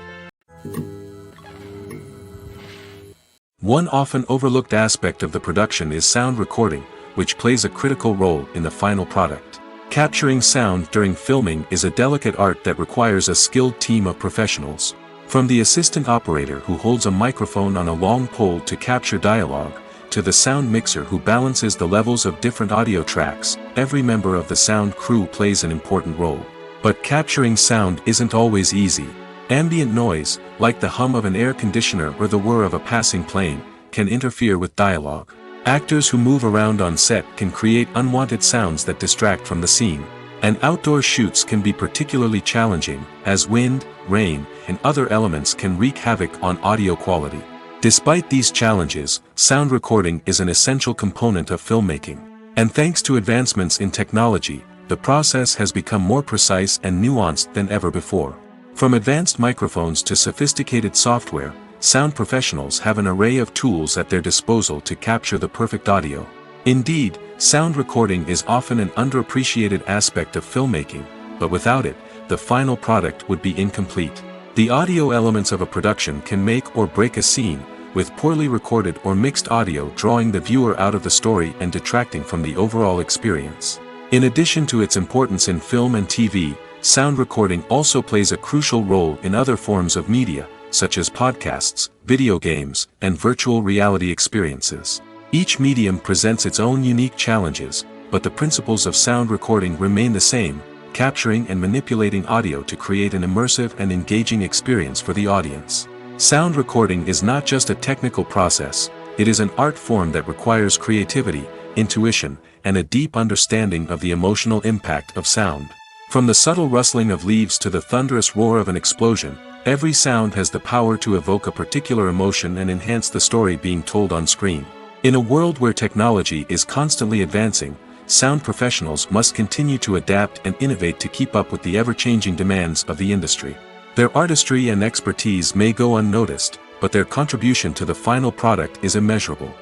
One often overlooked aspect of the production is sound recording, which plays a critical role in the final product. Capturing sound during filming is a delicate art that requires a skilled team of professionals. From the assistant operator who holds a microphone on a long pole to capture dialogue, to the sound mixer who balances the levels of different audio tracks, every member of the sound crew plays an important role. But capturing sound isn't always easy. Ambient noise, like the hum of an air conditioner or the whir of a passing plane, can interfere with dialogue. Actors who move around on set can create unwanted sounds that distract from the scene. And outdoor shoots can be particularly challenging, as wind, rain, and other elements can wreak havoc on audio quality. Despite these challenges, sound recording is an essential component of filmmaking. And thanks to advancements in technology, the process has become more precise and nuanced than ever before. From advanced microphones to sophisticated software, sound professionals have an array of tools at their disposal to capture the perfect audio. Indeed, sound recording is often an underappreciated aspect of filmmaking, but without it, the final product would be incomplete. The audio elements of a production can make or break a scene, with poorly recorded or mixed audio drawing the viewer out of the story and detracting from the overall experience. In addition to its importance in film and TV, sound recording also plays a crucial role in other forms of media, such as podcasts, video games, and virtual reality experiences. Each medium presents its own unique challenges, but the principles of sound recording remain the same, capturing and manipulating audio to create an immersive and engaging experience for the audience. Sound recording is not just a technical process, it is an art form that requires creativity, intuition, and a deep understanding of the emotional impact of sound. From the subtle rustling of leaves to the thunderous roar of an explosion, every sound has the power to evoke a particular emotion and enhance the story being told on screen. In a world where technology is constantly advancing, sound professionals must continue to adapt and innovate to keep up with the ever-changing demands of the industry. Their artistry and expertise may go unnoticed, but their contribution to the final product is immeasurable.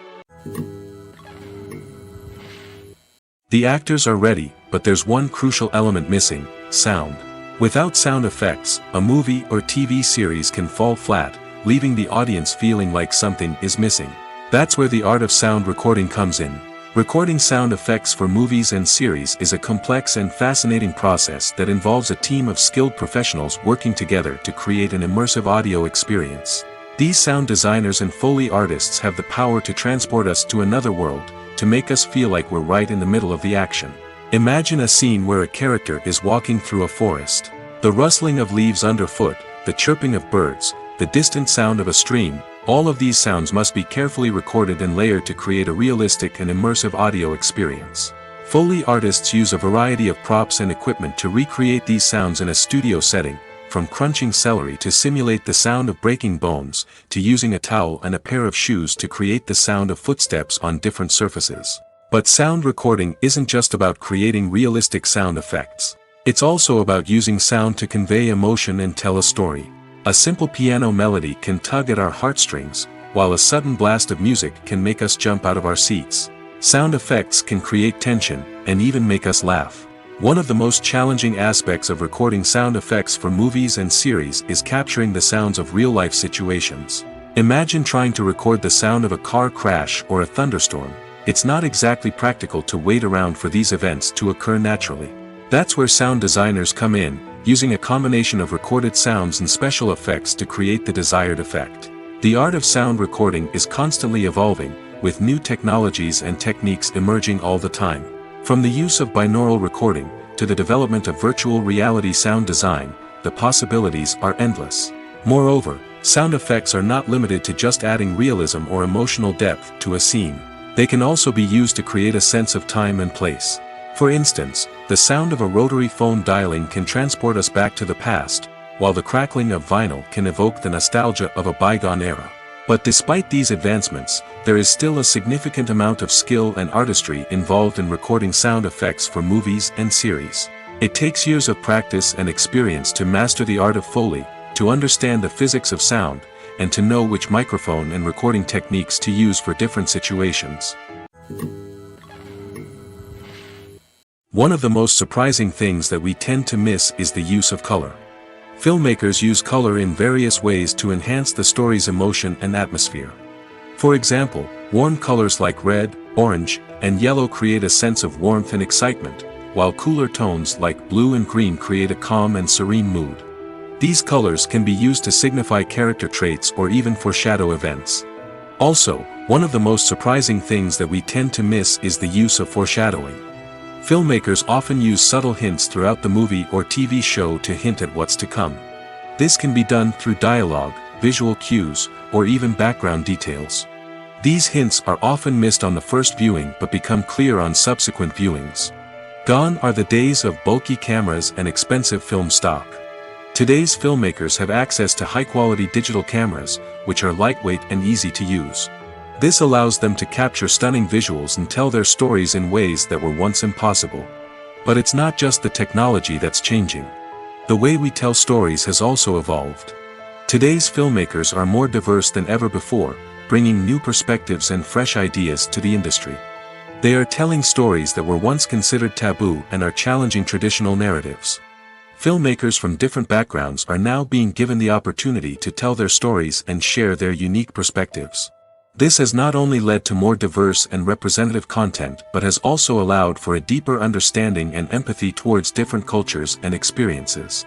The actors are ready, but there's one crucial element missing: sound. Without sound effects, a movie or TV series can fall flat, leaving the audience feeling like something is missing. That's where the art of sound recording comes in. Recording sound effects for movies and series is a complex and fascinating process that involves a team of skilled professionals working together to create an immersive audio experience. These sound designers and Foley artists have the power to transport us to another world, to make us feel like we're right in the middle of the action. Imagine a scene where a character is walking through a forest. The rustling of leaves underfoot, the chirping of birds, the distant sound of a stream, all of these sounds must be carefully recorded and layered to create a realistic and immersive audio experience. Foley artists use a variety of props and equipment to recreate these sounds in a studio setting, from crunching celery to simulate the sound of breaking bones, to using a towel and a pair of shoes to create the sound of footsteps on different surfaces. But sound recording isn't just about creating realistic sound effects. It's also about using sound to convey emotion and tell a story. A simple piano melody can tug at our heartstrings, while a sudden blast of music can make us jump out of our seats. Sound effects can create tension, and even make us laugh. One of the most challenging aspects of recording sound effects for movies and series is capturing the sounds of real-life situations. Imagine trying to record the sound of a car crash or a thunderstorm. It's not exactly practical to wait around for these events to occur naturally. That's where sound designers come in, using a combination of recorded sounds and special effects to create the desired effect. The art of sound recording is constantly evolving, with new technologies and techniques emerging all the time. From the use of binaural recording, to the development of virtual reality sound design, the possibilities are endless. Moreover, sound effects are not limited to just adding realism or emotional depth to a scene. They can also be used to create a sense of time and place. For instance, the sound of a rotary phone dialing can transport us back to the past, while the crackling of vinyl can evoke the nostalgia of a bygone era. But despite these advancements, there is still a significant amount of skill and artistry involved in recording sound effects for movies and series. It takes years of practice and experience to master the art of Foley, to understand the physics of sound, and to know which microphone and recording techniques to use for different situations. One of the most surprising things that we tend to miss is the use of color. Filmmakers use color in various ways to enhance the story's emotion and atmosphere. For example, warm colors like red, orange, and yellow create a sense of warmth and excitement, while cooler tones like blue and green create a calm and serene mood. These colors can be used to signify character traits or even foreshadow events. Also, one of the most surprising things that we tend to miss is the use of foreshadowing. Filmmakers often use subtle hints throughout the movie or TV show to hint at what's to come. This can be done through dialogue, visual cues, or even background details. These hints are often missed on the first viewing but become clear on subsequent viewings. Gone are the days of bulky cameras and expensive film stock. Today's filmmakers have access to high-quality digital cameras, which are lightweight and easy to use. This allows them to capture stunning visuals and tell their stories in ways that were once impossible. But it's not just the technology that's changing. The way we tell stories has also evolved. Today's filmmakers are more diverse than ever before, bringing new perspectives and fresh ideas to the industry. They are telling stories that were once considered taboo and are challenging traditional narratives. Filmmakers from different backgrounds are now being given the opportunity to tell their stories and share their unique perspectives. This has not only led to more diverse and representative content but has also allowed for a deeper understanding and empathy towards different cultures and experiences.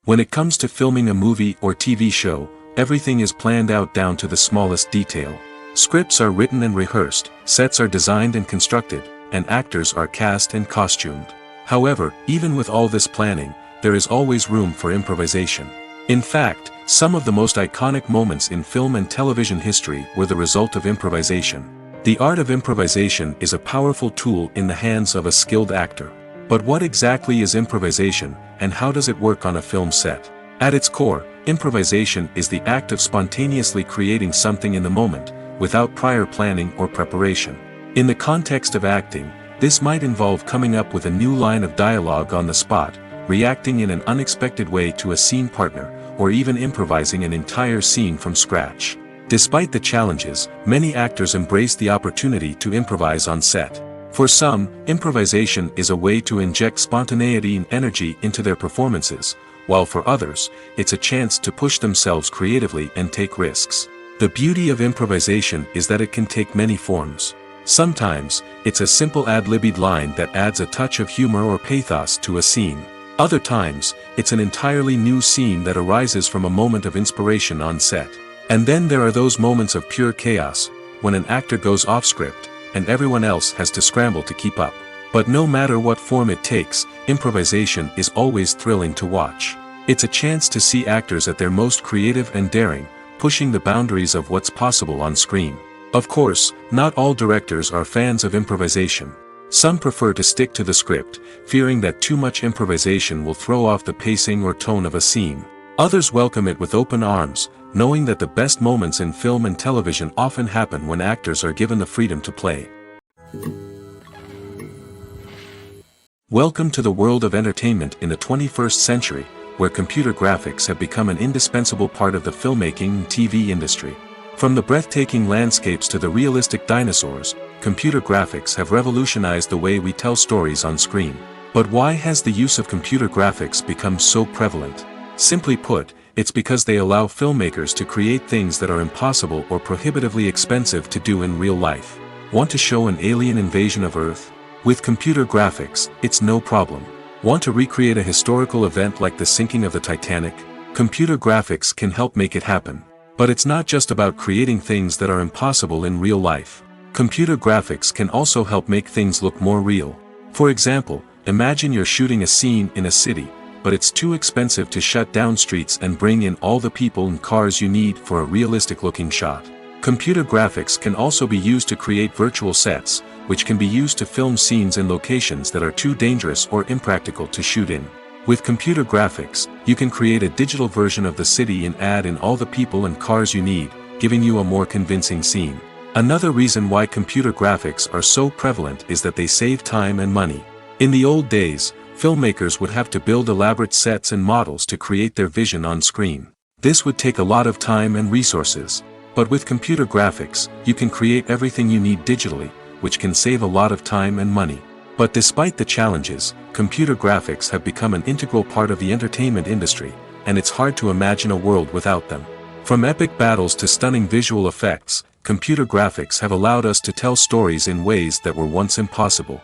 When it comes to filming a movie or TV show, everything is planned out down to the smallest detail. Scripts are written and rehearsed, sets are designed and constructed, and actors are cast and costumed. However, even with all this planning, there is always room for improvisation. In fact, some of the most iconic moments in film and television history were the result of improvisation. The art of improvisation is a powerful tool in the hands of a skilled actor. But what exactly is improvisation, and how does it work on a film set? At its core, improvisation is the act of spontaneously creating something in the moment, without prior planning or preparation. In the context of acting, this might involve coming up with a new line of dialogue on the spot, reacting in an unexpected way to a scene partner, or even improvising an entire scene from scratch. Despite the challenges, many actors embrace the opportunity to improvise on set. For some, improvisation is a way to inject spontaneity and energy into their performances, while for others, it's a chance to push themselves creatively and take risks. The beauty of improvisation is that it can take many forms. Sometimes, it's a simple ad-libbed line that adds a touch of humor or pathos to a scene. Other times, it's an entirely new scene that arises from a moment of inspiration on set. And then there are those moments of pure chaos, when an actor goes off script, and everyone else has to scramble to keep up. But no matter what form it takes, improvisation is always thrilling to watch. It's a chance to see actors at their most creative and daring, pushing the boundaries of what's possible on screen. Of course, not all directors are fans of improvisation. Some prefer to stick to the script, fearing that too much improvisation will throw off the pacing or tone of a scene. Others welcome it with open arms, knowing that the best moments in film and television often happen when actors are given the freedom to play. Welcome to the world of entertainment in the 21st century, where computer graphics have become an indispensable part of the filmmaking and TV industry. From the breathtaking landscapes to the realistic dinosaurs, computer graphics have revolutionized the way we tell stories on screen. But why has the use of computer graphics become so prevalent? Simply put, it's because they allow filmmakers to create things that are impossible or prohibitively expensive to do in real life. Want to show an alien invasion of Earth? With computer graphics, it's no problem. Want to recreate a historical event like the sinking of the Titanic? Computer graphics can help make it happen. But it's not just about creating things that are impossible in real life. Computer graphics can also help make things look more real. For example, imagine you're shooting a scene in a city, but it's too expensive to shut down streets and bring in all the people and cars you need for a realistic-looking shot. Computer graphics can also be used to create virtual sets, which can be used to film scenes in locations that are too dangerous or impractical to shoot in. With computer graphics, you can create a digital version of the city and add in all the people and cars you need, giving you a more convincing scene. Another reason why computer graphics are so prevalent is that they save time and money. In the old days, filmmakers would have to build elaborate sets and models to create their vision on screen. This would take a lot of time and resources. But with computer graphics, you can create everything you need digitally, which can save a lot of time and money. But despite the challenges, computer graphics have become an integral part of the entertainment industry, and it's hard to imagine a world without them. From epic battles to stunning visual effects, computer graphics have allowed us to tell stories in ways that were once impossible.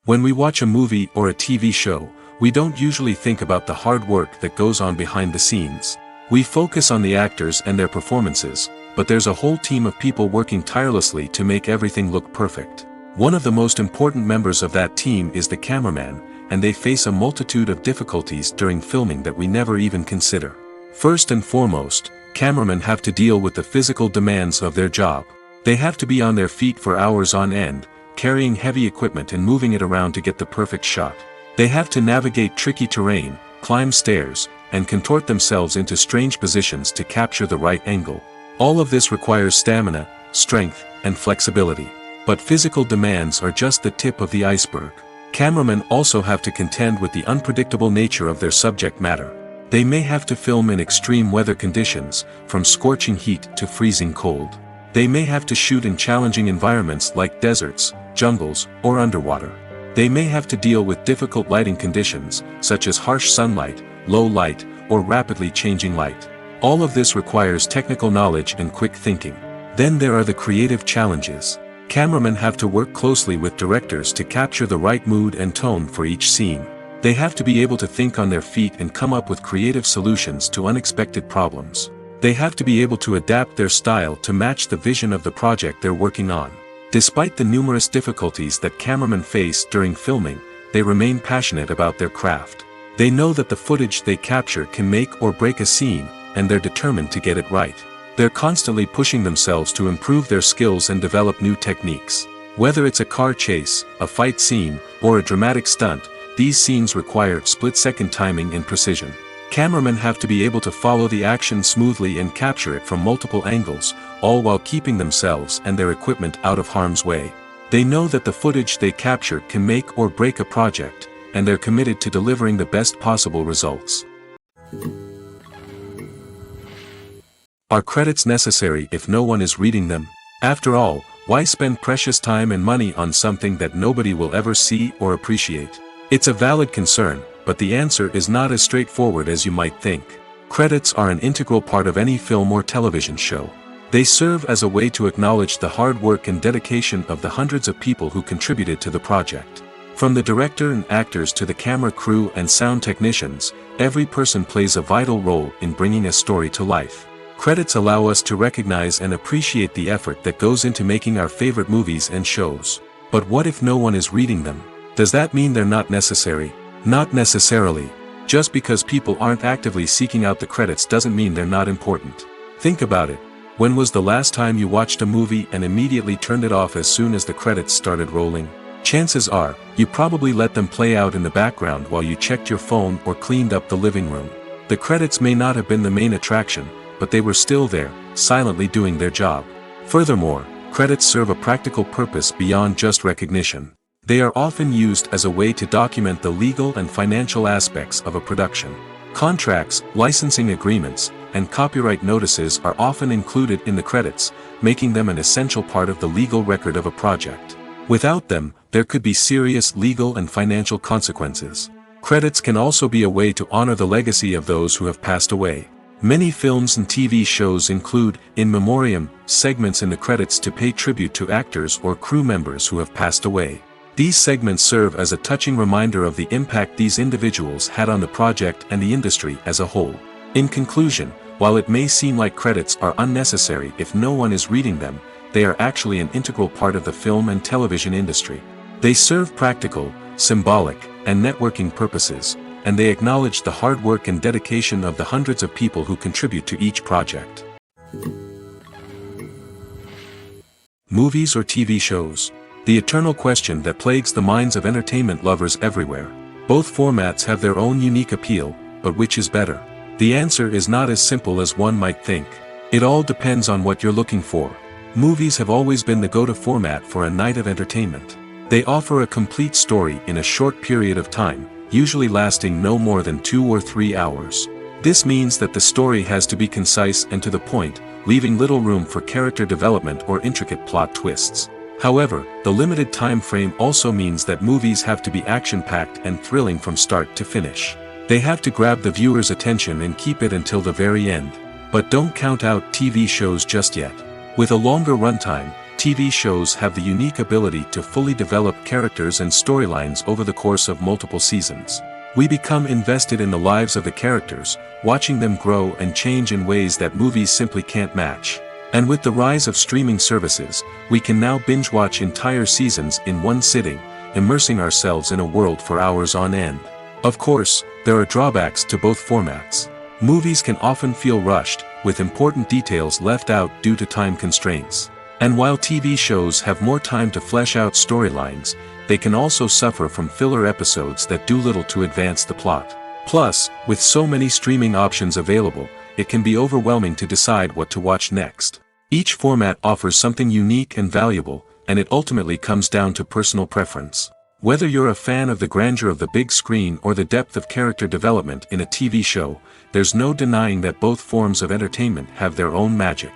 When we watch a movie or a TV show, we don't usually think about the hard work that goes on behind the scenes. We focus on the actors and their performances, but there's a whole team of people working tirelessly to make everything look perfect. One of the most important members of that team is the cameraman, and they face a multitude of difficulties during filming that we never even consider. First and foremost, cameramen have to deal with the physical demands of their job. They have to be on their feet for hours on end, carrying heavy equipment and moving it around to get the perfect shot. They have to navigate tricky terrain, climb stairs, and contort themselves into strange positions to capture the right angle. All of this requires stamina, strength, and flexibility. But physical demands are just the tip of the iceberg. Cameramen also have to contend with the unpredictable nature of their subject matter. They may have to film in extreme weather conditions, from scorching heat to freezing cold. They may have to shoot in challenging environments like deserts, jungles, or underwater. They may have to deal with difficult lighting conditions, such as harsh sunlight, low light, or rapidly changing light. All of this requires technical knowledge and quick thinking. Then there are the creative challenges. Cameramen have to work closely with directors to capture the right mood and tone for each scene. They have to be able to think on their feet and come up with creative solutions to unexpected problems. They have to be able to adapt their style to match the vision of the project they're working on. Despite the numerous difficulties that cameramen face during filming, they remain passionate about their craft. They know that the footage they capture can make or break a scene, and they're determined to get it right. They're constantly pushing themselves to improve their skills and develop new techniques. Whether it's a car chase, a fight scene, or a dramatic stunt, these scenes require split-second timing and precision. Cameramen have to be able to follow the action smoothly and capture it from multiple angles, all while keeping themselves and their equipment out of harm's way. They know that the footage they capture can make or break a project, and they're committed to delivering the best possible results. Are credits necessary if no one is reading them? After all, why spend precious time and money on something that nobody will ever see or appreciate? It's a valid concern, but the answer is not as straightforward as you might think. Credits are an integral part of any film or television show. They serve as a way to acknowledge the hard work and dedication of the hundreds of people who contributed to the project. From the director and actors to the camera crew and sound technicians, every person plays a vital role in bringing a story to life. Credits allow us to recognize and appreciate the effort that goes into making our favorite movies and shows. But what if no one is reading them? Does that mean they're not necessary? Not necessarily. Just because people aren't actively seeking out the credits doesn't mean they're not important. Think about it. When was the last time you watched a movie and immediately turned it off as soon as the credits started rolling? Chances are, you probably let them play out in the background while you checked your phone or cleaned up the living room. The credits may not have been the main attraction, but they were still there, silently doing their job. Furthermore, credits serve a practical purpose beyond just recognition. They are often used as a way to document the legal and financial aspects of a production. Contracts, licensing agreements, and copyright notices are often included in the credits, making them an essential part of the legal record of a project. Without them, there could be serious legal and financial consequences. Credits can also be a way to honor the legacy of those who have passed away. Many films and TV shows include, in memoriam, segments in the credits to pay tribute to actors or crew members who have passed away. These segments serve as a touching reminder of the impact these individuals had on the project and the industry as a whole. In conclusion, while it may seem like credits are unnecessary if no one is reading them, they are actually an integral part of the film and television industry. They serve practical, symbolic, and networking purposes, and they acknowledge the hard work and dedication of the hundreds of people who contribute to each project. Movies or TV shows? The eternal question that plagues the minds of entertainment lovers everywhere. Both formats have their own unique appeal, but which is better? The answer is not as simple as one might think. It all depends on what you're looking for. Movies have always been the go-to format for a night of entertainment. They offer a complete story in a short period of time, usually lasting no more than 2 or 3 hours. This means that the story has to be concise and to the point, leaving little room for character development or intricate plot twists. However, the limited time frame also means that movies have to be action-packed and thrilling from start to finish. They have to grab the viewer's attention and keep it until the very end. But don't count out TV shows just yet. With a longer runtime, TV shows have the unique ability to fully develop characters and storylines over the course of multiple seasons. We become invested in the lives of the characters, watching them grow and change in ways that movies simply can't match. And with the rise of streaming services, we can now binge-watch entire seasons in one sitting, immersing ourselves in a world for hours on end. Of course, there are drawbacks to both formats. Movies can often feel rushed, with important details left out due to time constraints. And while TV shows have more time to flesh out storylines, they can also suffer from filler episodes that do little to advance the plot. Plus, with so many streaming options available, it can be overwhelming to decide what to watch next. Each format offers something unique and valuable, and it ultimately comes down to personal preference. Whether you're a fan of the grandeur of the big screen or the depth of character development in a TV show, there's no denying that both forms of entertainment have their own magic.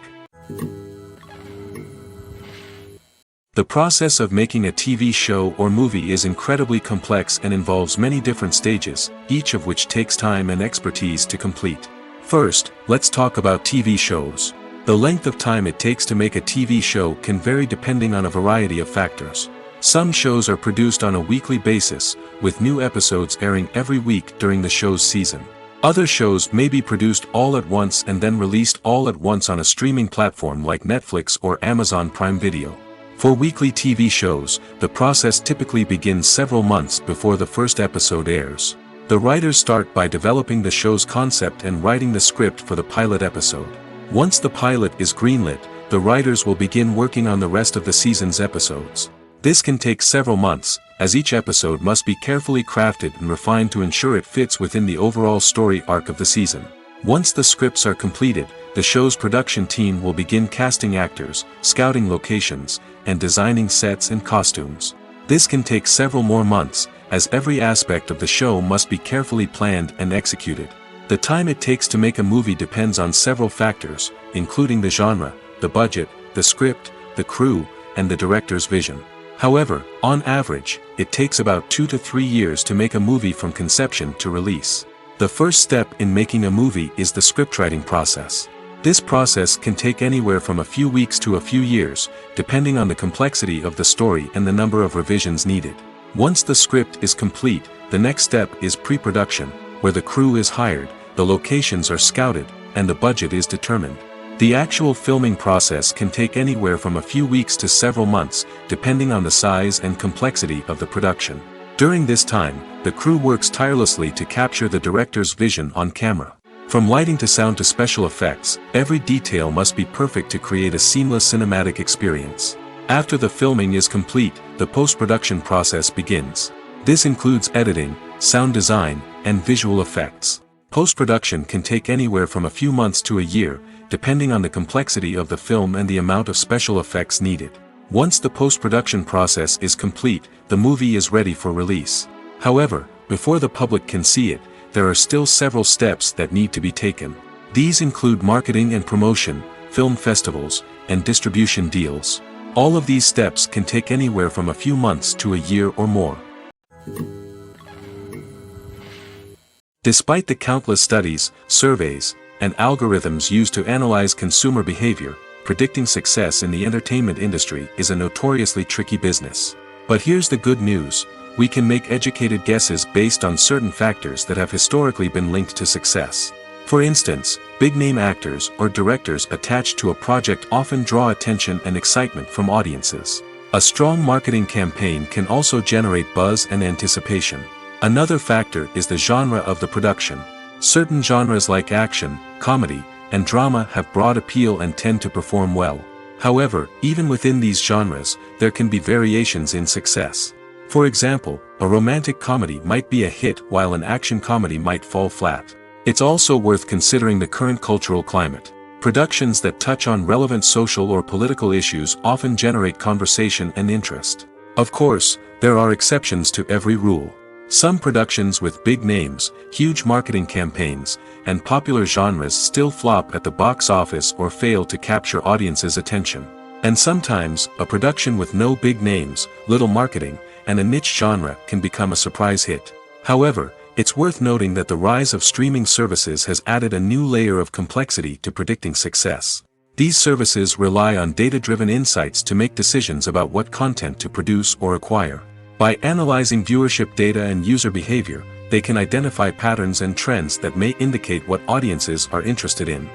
The process of making a TV show or movie is incredibly complex and involves many different stages, each of which takes time and expertise to complete. First, let's talk about TV shows. The length of time it takes to make a TV show can vary depending on a variety of factors. Some shows are produced on a weekly basis, with new episodes airing every week during the show's season. Other shows may be produced all at once and then released all at once on a streaming platform like Netflix or Amazon Prime Video. For weekly TV shows, the process typically begins several months before the first episode airs. The writers start by developing the show's concept and writing the script for the pilot episode. Once the pilot is greenlit, the writers will begin working on the rest of the season's episodes. This can take several months, as each episode must be carefully crafted and refined to ensure it fits within the overall story arc of the season. Once the scripts are completed, the show's production team will begin casting actors, scouting locations, and designing sets and costumes. This can take several more months, as every aspect of the show must be carefully planned and executed. The time it takes to make a movie depends on several factors, including the genre, the budget, the script, the crew, and the director's vision. However, on average, it takes about 2 to 3 years to make a movie from conception to release. The first step in making a movie is the scriptwriting process. This process can take anywhere from a few weeks to a few years, depending on the complexity of the story and the number of revisions needed. Once the script is complete, the next step is pre-production, where the crew is hired, the locations are scouted, and the budget is determined. The actual filming process can take anywhere from a few weeks to several months, depending on the size and complexity of the production. During this time, the crew works tirelessly to capture the director's vision on camera. From lighting to sound to special effects, every detail must be perfect to create a seamless cinematic experience. After the filming is complete, the post-production process begins. This includes editing, sound design, and visual effects. Post-production can take anywhere from a few months to a year, depending on the complexity of the film and the amount of special effects needed. Once the post-production process is complete, the movie is ready for release. However, before the public can see it, there are still several steps that need to be taken. These include marketing and promotion, film festivals, and distribution deals. All of these steps can take anywhere from a few months to a year or more. Despite the countless studies, surveys, and algorithms used to analyze consumer behavior, predicting success in the entertainment industry is a notoriously tricky business. But here's the good news: we can make educated guesses based on certain factors that have historically been linked to success. For instance, big-name actors or directors attached to a project often draw attention and excitement from audiences. A strong marketing campaign can also generate buzz and anticipation. Another factor is the genre of the production. Certain genres like action, comedy, and drama have broad appeal and tend to perform well. However, even within these genres, there can be variations in success. For example, a romantic comedy might be a hit while an action comedy might fall flat. It's also worth considering the current cultural climate. Productions that touch on relevant social or political issues often generate conversation and interest. Of course, there are exceptions to every rule. Some productions with big names, huge marketing campaigns, and popular genres still flop at the box office or fail to capture audiences' attention. And sometimes, a production with no big names, little marketing, and a niche genre can become a surprise hit. However, it's worth noting that the rise of streaming services has added a new layer of complexity to predicting success. These services rely on data-driven insights to make decisions about what content to produce or acquire. By analyzing viewership data and user behavior, they can identify patterns and trends that may indicate what audiences are interested in.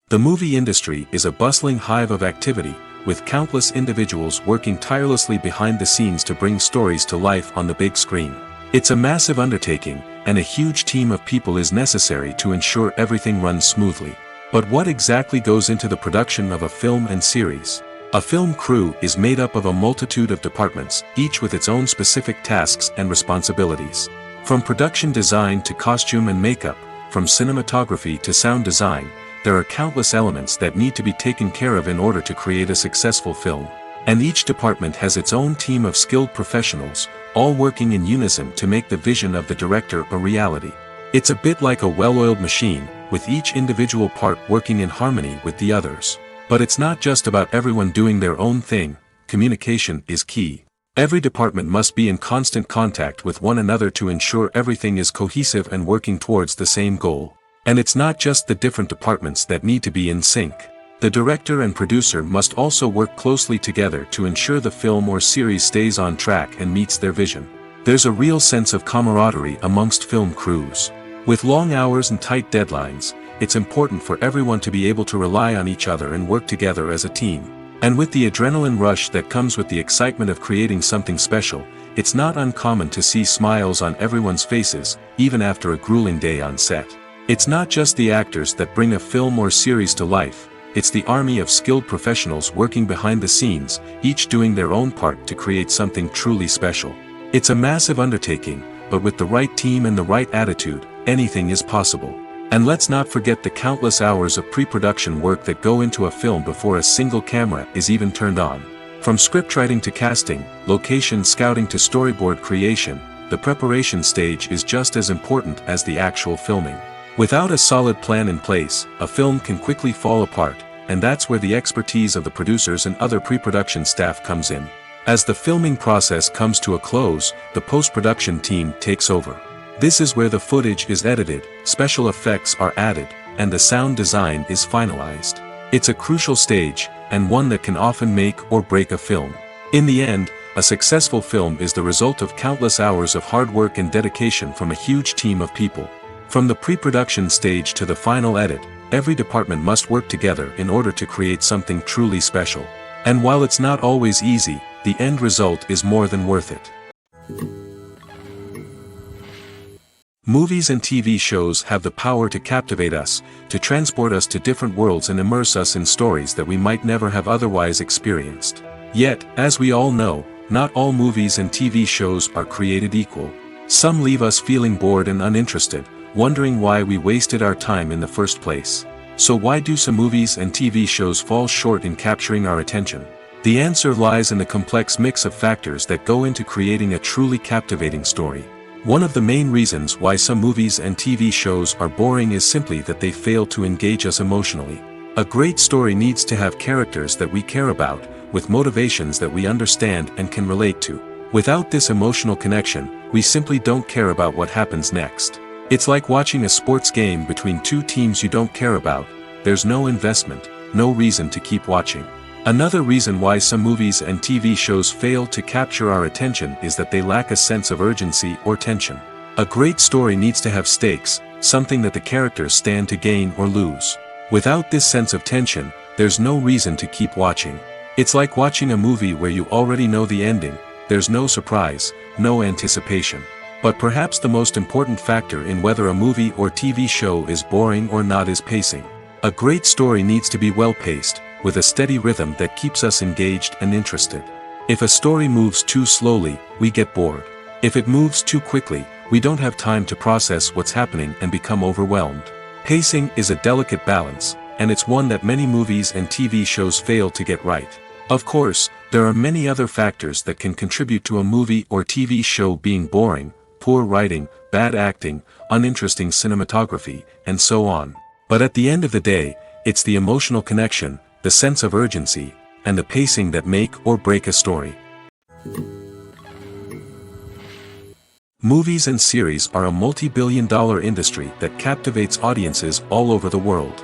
The movie industry is a bustling hive of activity, with countless individuals working tirelessly behind the scenes to bring stories to life on the big screen. It's a massive undertaking, and a huge team of people is necessary to ensure everything runs smoothly. But what exactly goes into the production of a film and series? A film crew is made up of a multitude of departments, each with its own specific tasks and responsibilities. From production design to costume and makeup, from cinematography to sound design, there are countless elements that need to be taken care of in order to create a successful film. And each department has its own team of skilled professionals, all working in unison to make the vision of the director a reality. It's a bit like a well-oiled machine, with each individual part working in harmony with the others. But it's not just about everyone doing their own thing. Communication is key. Every department must be in constant contact with one another to ensure everything is cohesive and working towards the same goal. And it's not just the different departments that need to be in sync. The director and producer must also work closely together to ensure the film or series stays on track and meets their vision. There's a real sense of camaraderie amongst film crews. With long hours and tight deadlines, it's important for everyone to be able to rely on each other and work together as a team. And with the adrenaline rush that comes with the excitement of creating something special, it's not uncommon to see smiles on everyone's faces, even after a grueling day on set. It's not just the actors that bring a film or series to life, it's the army of skilled professionals working behind the scenes, each doing their own part to create something truly special. It's a massive undertaking, but with the right team and the right attitude, anything is possible. And let's not forget the countless hours of pre-production work that go into a film before a single camera is even turned on. From scriptwriting to casting, location scouting to storyboard creation, the preparation stage is just as important as the actual filming. Without a solid plan in place, a film can quickly fall apart, and that's where the expertise of the producers and other pre-production staff comes in. As the filming process comes to a close, the post-production team takes over. This is where the footage is edited, special effects are added, and the sound design is finalized. It's a crucial stage, and one that can often make or break a film. In the end, a successful film is the result of countless hours of hard work and dedication from a huge team of people. From the pre-production stage to the final edit, every department must work together in order to create something truly special. And while it's not always easy, the end result is more than worth it. Movies and TV shows have the power to captivate us, to transport us to different worlds and immerse us in stories that we might never have otherwise experienced. Yet, as we all know, not all movies and TV shows are created equal. Some leave us feeling bored and uninterested, wondering why we wasted our time in the first place. So why do some movies and TV shows fall short in capturing our attention? The answer lies in the complex mix of factors that go into creating a truly captivating story. One of the main reasons why some movies and TV shows are boring is simply that they fail to engage us emotionally. A great story needs to have characters that we care about, with motivations that we understand and can relate to. Without this emotional connection, we simply don't care about what happens next. It's like watching a sports game between two teams you don't care about. There's no investment, no reason to keep watching. Another reason why some movies and TV shows fail to capture our attention is that they lack a sense of urgency or tension. A great story needs to have stakes, something that the characters stand to gain or lose. Without this sense of tension, there's no reason to keep watching. It's like watching a movie where you already know the ending, there's no surprise, no anticipation. But perhaps the most important factor in whether a movie or TV show is boring or not is pacing. A great story needs to be well-paced, with a steady rhythm that keeps us engaged and interested. If a story moves too slowly, we get bored. If it moves too quickly, we don't have time to process what's happening and become overwhelmed. Pacing is a delicate balance, and it's one that many movies and TV shows fail to get right. Of course, there are many other factors that can contribute to a movie or TV show being boring: poor writing, bad acting, uninteresting cinematography, and so on. But at the end of the day, it's the emotional connection, the sense of urgency, and the pacing that make or break a story. Movies and series are a multi-billion-dollar industry that captivates audiences all over the world.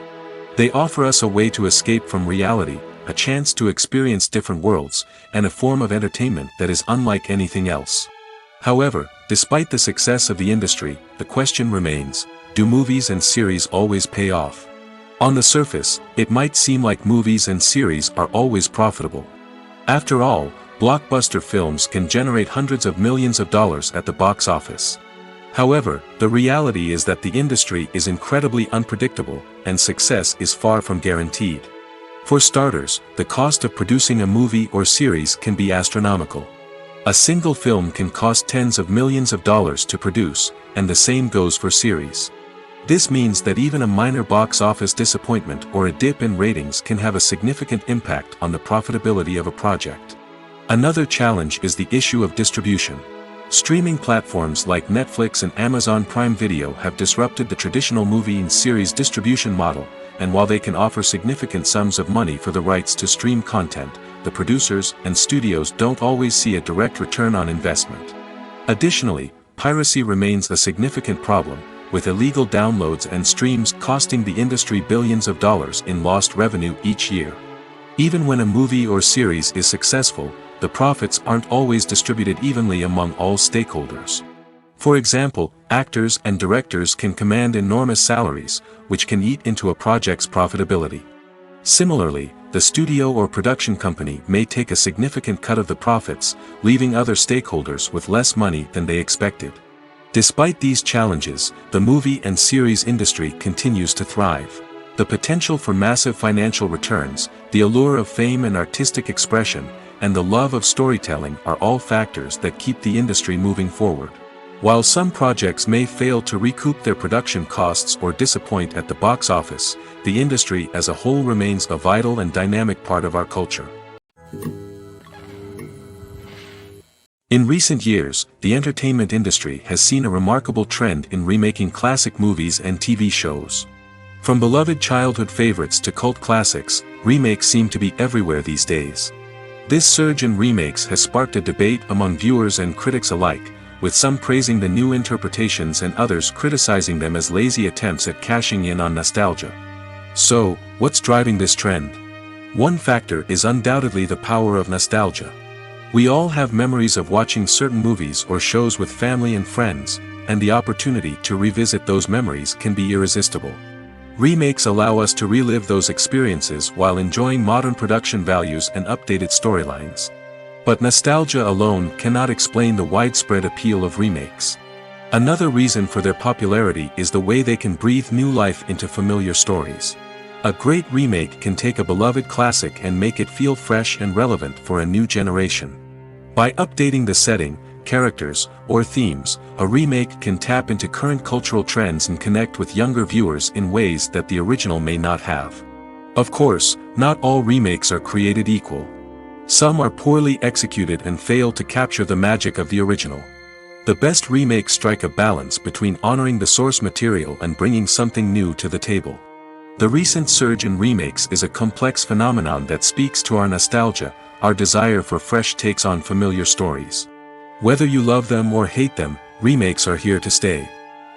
They offer us a way to escape from reality, a chance to experience different worlds, and a form of entertainment that is unlike anything else. However, despite the success of the industry, the question remains: do movies and series always pay off? On the surface, it might seem like movies and series are always profitable. After all, blockbuster films can generate hundreds of millions of dollars at the box office. However, the reality is that the industry is incredibly unpredictable, and success is far from guaranteed. For starters, the cost of producing a movie or series can be astronomical. A single film can cost tens of millions of dollars to produce, and the same goes for series. This means that even a minor box office disappointment or a dip in ratings can have a significant impact on the profitability of a project. Another challenge is the issue of distribution. Streaming platforms like Netflix and Amazon Prime Video have disrupted the traditional movie and series distribution model, and while they can offer significant sums of money for the rights to stream content, the producers and studios don't always see a direct return on investment. Additionally, piracy remains a significant problem, with illegal downloads and streams costing the industry billions of dollars in lost revenue each year. Even when a movie or series is successful, the profits aren't always distributed evenly among all stakeholders. For example, actors and directors can command enormous salaries, which can eat into a project's profitability. Similarly, the studio or production company may take a significant cut of the profits, leaving other stakeholders with less money than they expected. Despite these challenges, the movie and series industry continues to thrive. The potential for massive financial returns, the allure of fame and artistic expression, and the love of storytelling are all factors that keep the industry moving forward. While some projects may fail to recoup their production costs or disappoint at the box office, the industry as a whole remains a vital and dynamic part of our culture. In recent years, the entertainment industry has seen a remarkable trend in remaking classic movies and TV shows. From beloved childhood favorites to cult classics, remakes seem to be everywhere these days. This surge in remakes has sparked a debate among viewers and critics alike, with some praising the new interpretations and others criticizing them as lazy attempts at cashing in on nostalgia. So, what's driving this trend? One factor is undoubtedly the power of nostalgia. We all have memories of watching certain movies or shows with family and friends, and the opportunity to revisit those memories can be irresistible. Remakes allow us to relive those experiences while enjoying modern production values and updated storylines. But nostalgia alone cannot explain the widespread appeal of remakes. Another reason for their popularity is the way they can breathe new life into familiar stories. A great remake can take a beloved classic and make it feel fresh and relevant for a new generation. By updating the setting, characters, or themes, a remake can tap into current cultural trends and connect with younger viewers in ways that the original may not have. Of course, not all remakes are created equal. Some are poorly executed and fail to capture the magic of the original. The best remakes strike a balance between honoring the source material and bringing something new to the table. The recent surge in remakes is a complex phenomenon that speaks to our nostalgia, our desire for fresh takes on familiar stories. Whether you love them or hate them, remakes are here to stay.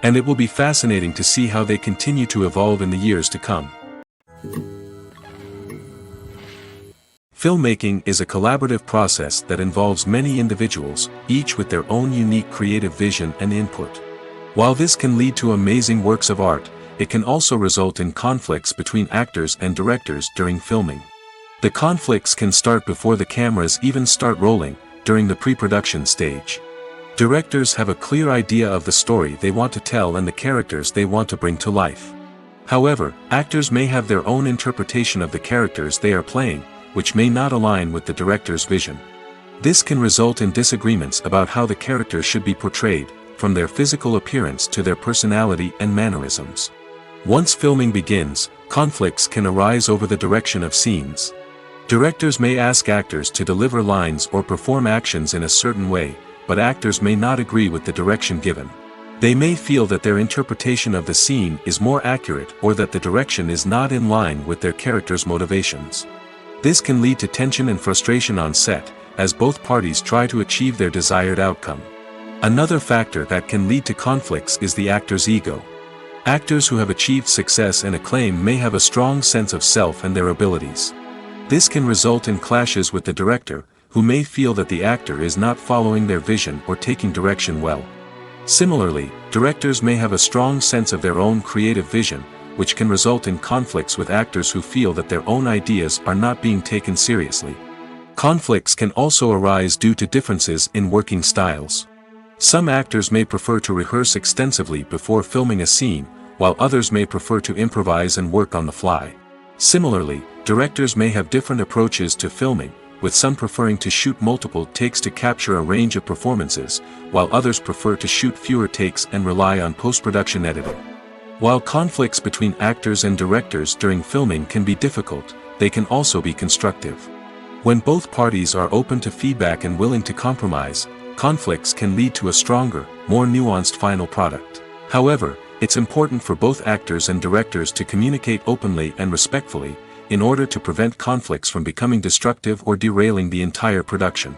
And it will be fascinating to see how they continue to evolve in the years to come. Filmmaking is a collaborative process that involves many individuals, each with their own unique creative vision and input. While this can lead to amazing works of art, it can also result in conflicts between actors and directors during filming. The conflicts can start before the cameras even start rolling, during the pre-production stage. Directors have a clear idea of the story they want to tell and the characters they want to bring to life. However, actors may have their own interpretation of the characters they are playing, which may not align with the director's vision. This can result in disagreements about how the characters should be portrayed, from their physical appearance to their personality and mannerisms. Once filming begins, conflicts can arise over the direction of scenes. Directors may ask actors to deliver lines or perform actions in a certain way, but actors may not agree with the direction given. They may feel that their interpretation of the scene is more accurate or that the direction is not in line with their character's motivations. This can lead to tension and frustration on set, as both parties try to achieve their desired outcome. Another factor that can lead to conflicts is the actor's ego. Actors who have achieved success and acclaim may have a strong sense of self and their abilities. This can result in clashes with the director, who may feel that the actor is not following their vision or taking direction well. Similarly, directors may have a strong sense of their own creative vision, which can result in conflicts with actors who feel that their own ideas are not being taken seriously. Conflicts can also arise due to differences in working styles. Some actors may prefer to rehearse extensively before filming a scene, while others may prefer to improvise and work on the fly. Similarly, directors may have different approaches to filming, with some preferring to shoot multiple takes to capture a range of performances, while others prefer to shoot fewer takes and rely on post-production editing. While conflicts between actors and directors during filming can be difficult, they can also be constructive. When both parties are open to feedback and willing to compromise, conflicts can lead to a stronger, more nuanced final product. However, it's important for both actors and directors to communicate openly and respectfully, in order to prevent conflicts from becoming destructive or derailing the entire production.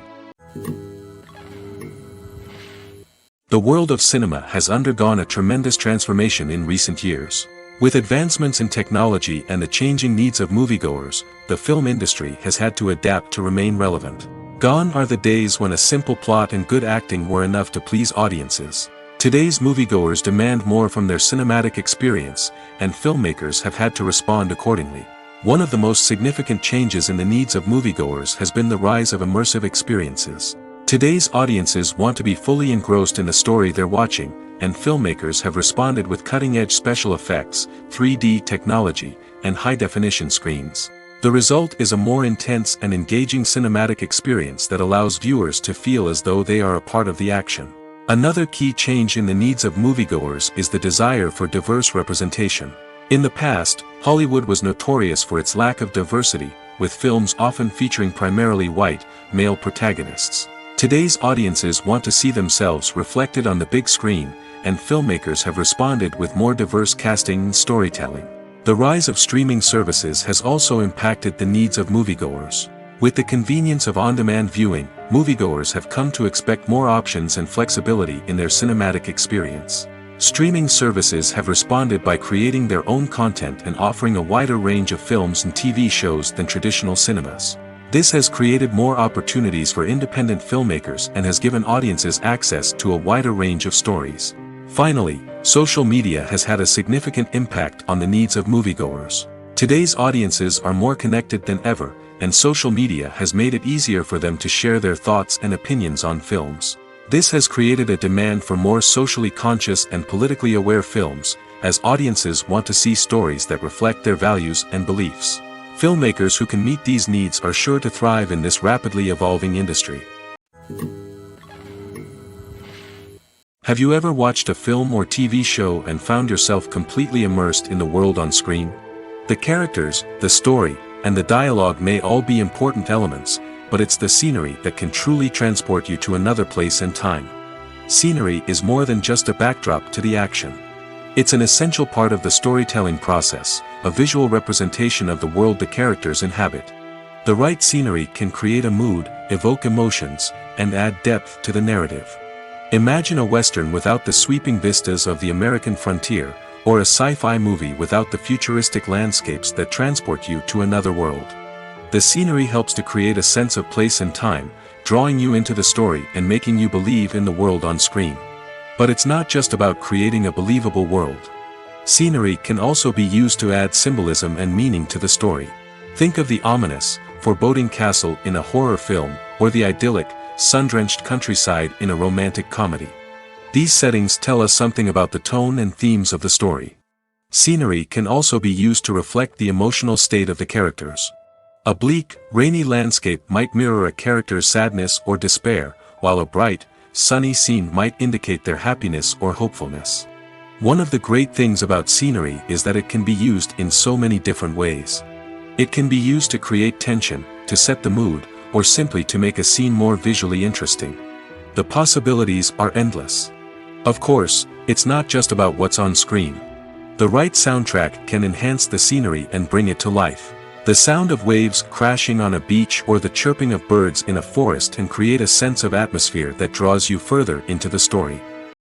The world of cinema has undergone a tremendous transformation in recent years. With advancements in technology and the changing needs of moviegoers, the film industry has had to adapt to remain relevant. Gone are the days when a simple plot and good acting were enough to please audiences. Today's moviegoers demand more from their cinematic experience, and filmmakers have had to respond accordingly. One of the most significant changes in the needs of moviegoers has been the rise of immersive experiences. Today's audiences want to be fully engrossed in the story they're watching, and filmmakers have responded with cutting-edge special effects, 3D technology, and high-definition screens. The result is a more intense and engaging cinematic experience that allows viewers to feel as though they are a part of the action. Another key change in the needs of moviegoers is the desire for diverse representation. In the past, Hollywood was notorious for its lack of diversity, with films often featuring primarily white, male protagonists. Today's audiences want to see themselves reflected on the big screen, and filmmakers have responded with more diverse casting and storytelling. The rise of streaming services has also impacted the needs of moviegoers. With the convenience of on-demand viewing, moviegoers have come to expect more options and flexibility in their cinematic experience. Streaming services have responded by creating their own content and offering a wider range of films and TV shows than traditional cinemas. This has created more opportunities for independent filmmakers and has given audiences access to a wider range of stories. Finally, social media has had a significant impact on the needs of moviegoers. Today's audiences are more connected than ever, and social media has made it easier for them to share their thoughts and opinions on films. This has created a demand for more socially conscious and politically aware films, as audiences want to see stories that reflect their values and beliefs. Filmmakers who can meet these needs are sure to thrive in this rapidly evolving industry. Have you ever watched a film or TV show and found yourself completely immersed in the world on screen? The characters, the story, and the dialogue may all be important elements, but it's the scenery that can truly transport you to another place and time. Scenery is more than just a backdrop to the action. It's an essential part of the storytelling process, a visual representation of the world the characters inhabit. The right scenery can create a mood, evoke emotions, and add depth to the narrative. Imagine a Western without the sweeping vistas of the American frontier, or a sci-fi movie without the futuristic landscapes that transport you to another world. The scenery helps to create a sense of place and time, drawing you into the story and making you believe in the world on screen. But it's not just about creating a believable world. Scenery can also be used to add symbolism and meaning to the story. Think of the ominous, foreboding castle in a horror film, or the idyllic, sun-drenched countryside in a romantic comedy. These settings tell us something about the tone and themes of the story. Scenery can also be used to reflect the emotional state of the characters. A bleak, rainy landscape might mirror a character's sadness or despair, while a bright, sunny scene might indicate their happiness or hopefulness. One of the great things about scenery is that it can be used in so many different ways. It can be used to create tension, to set the mood, or simply to make a scene more visually interesting. The possibilities are endless. Of course, it's not just about what's on screen. The right soundtrack can enhance the scenery and bring it to life. The sound of waves crashing on a beach or the chirping of birds in a forest can create a sense of atmosphere that draws you further into the story.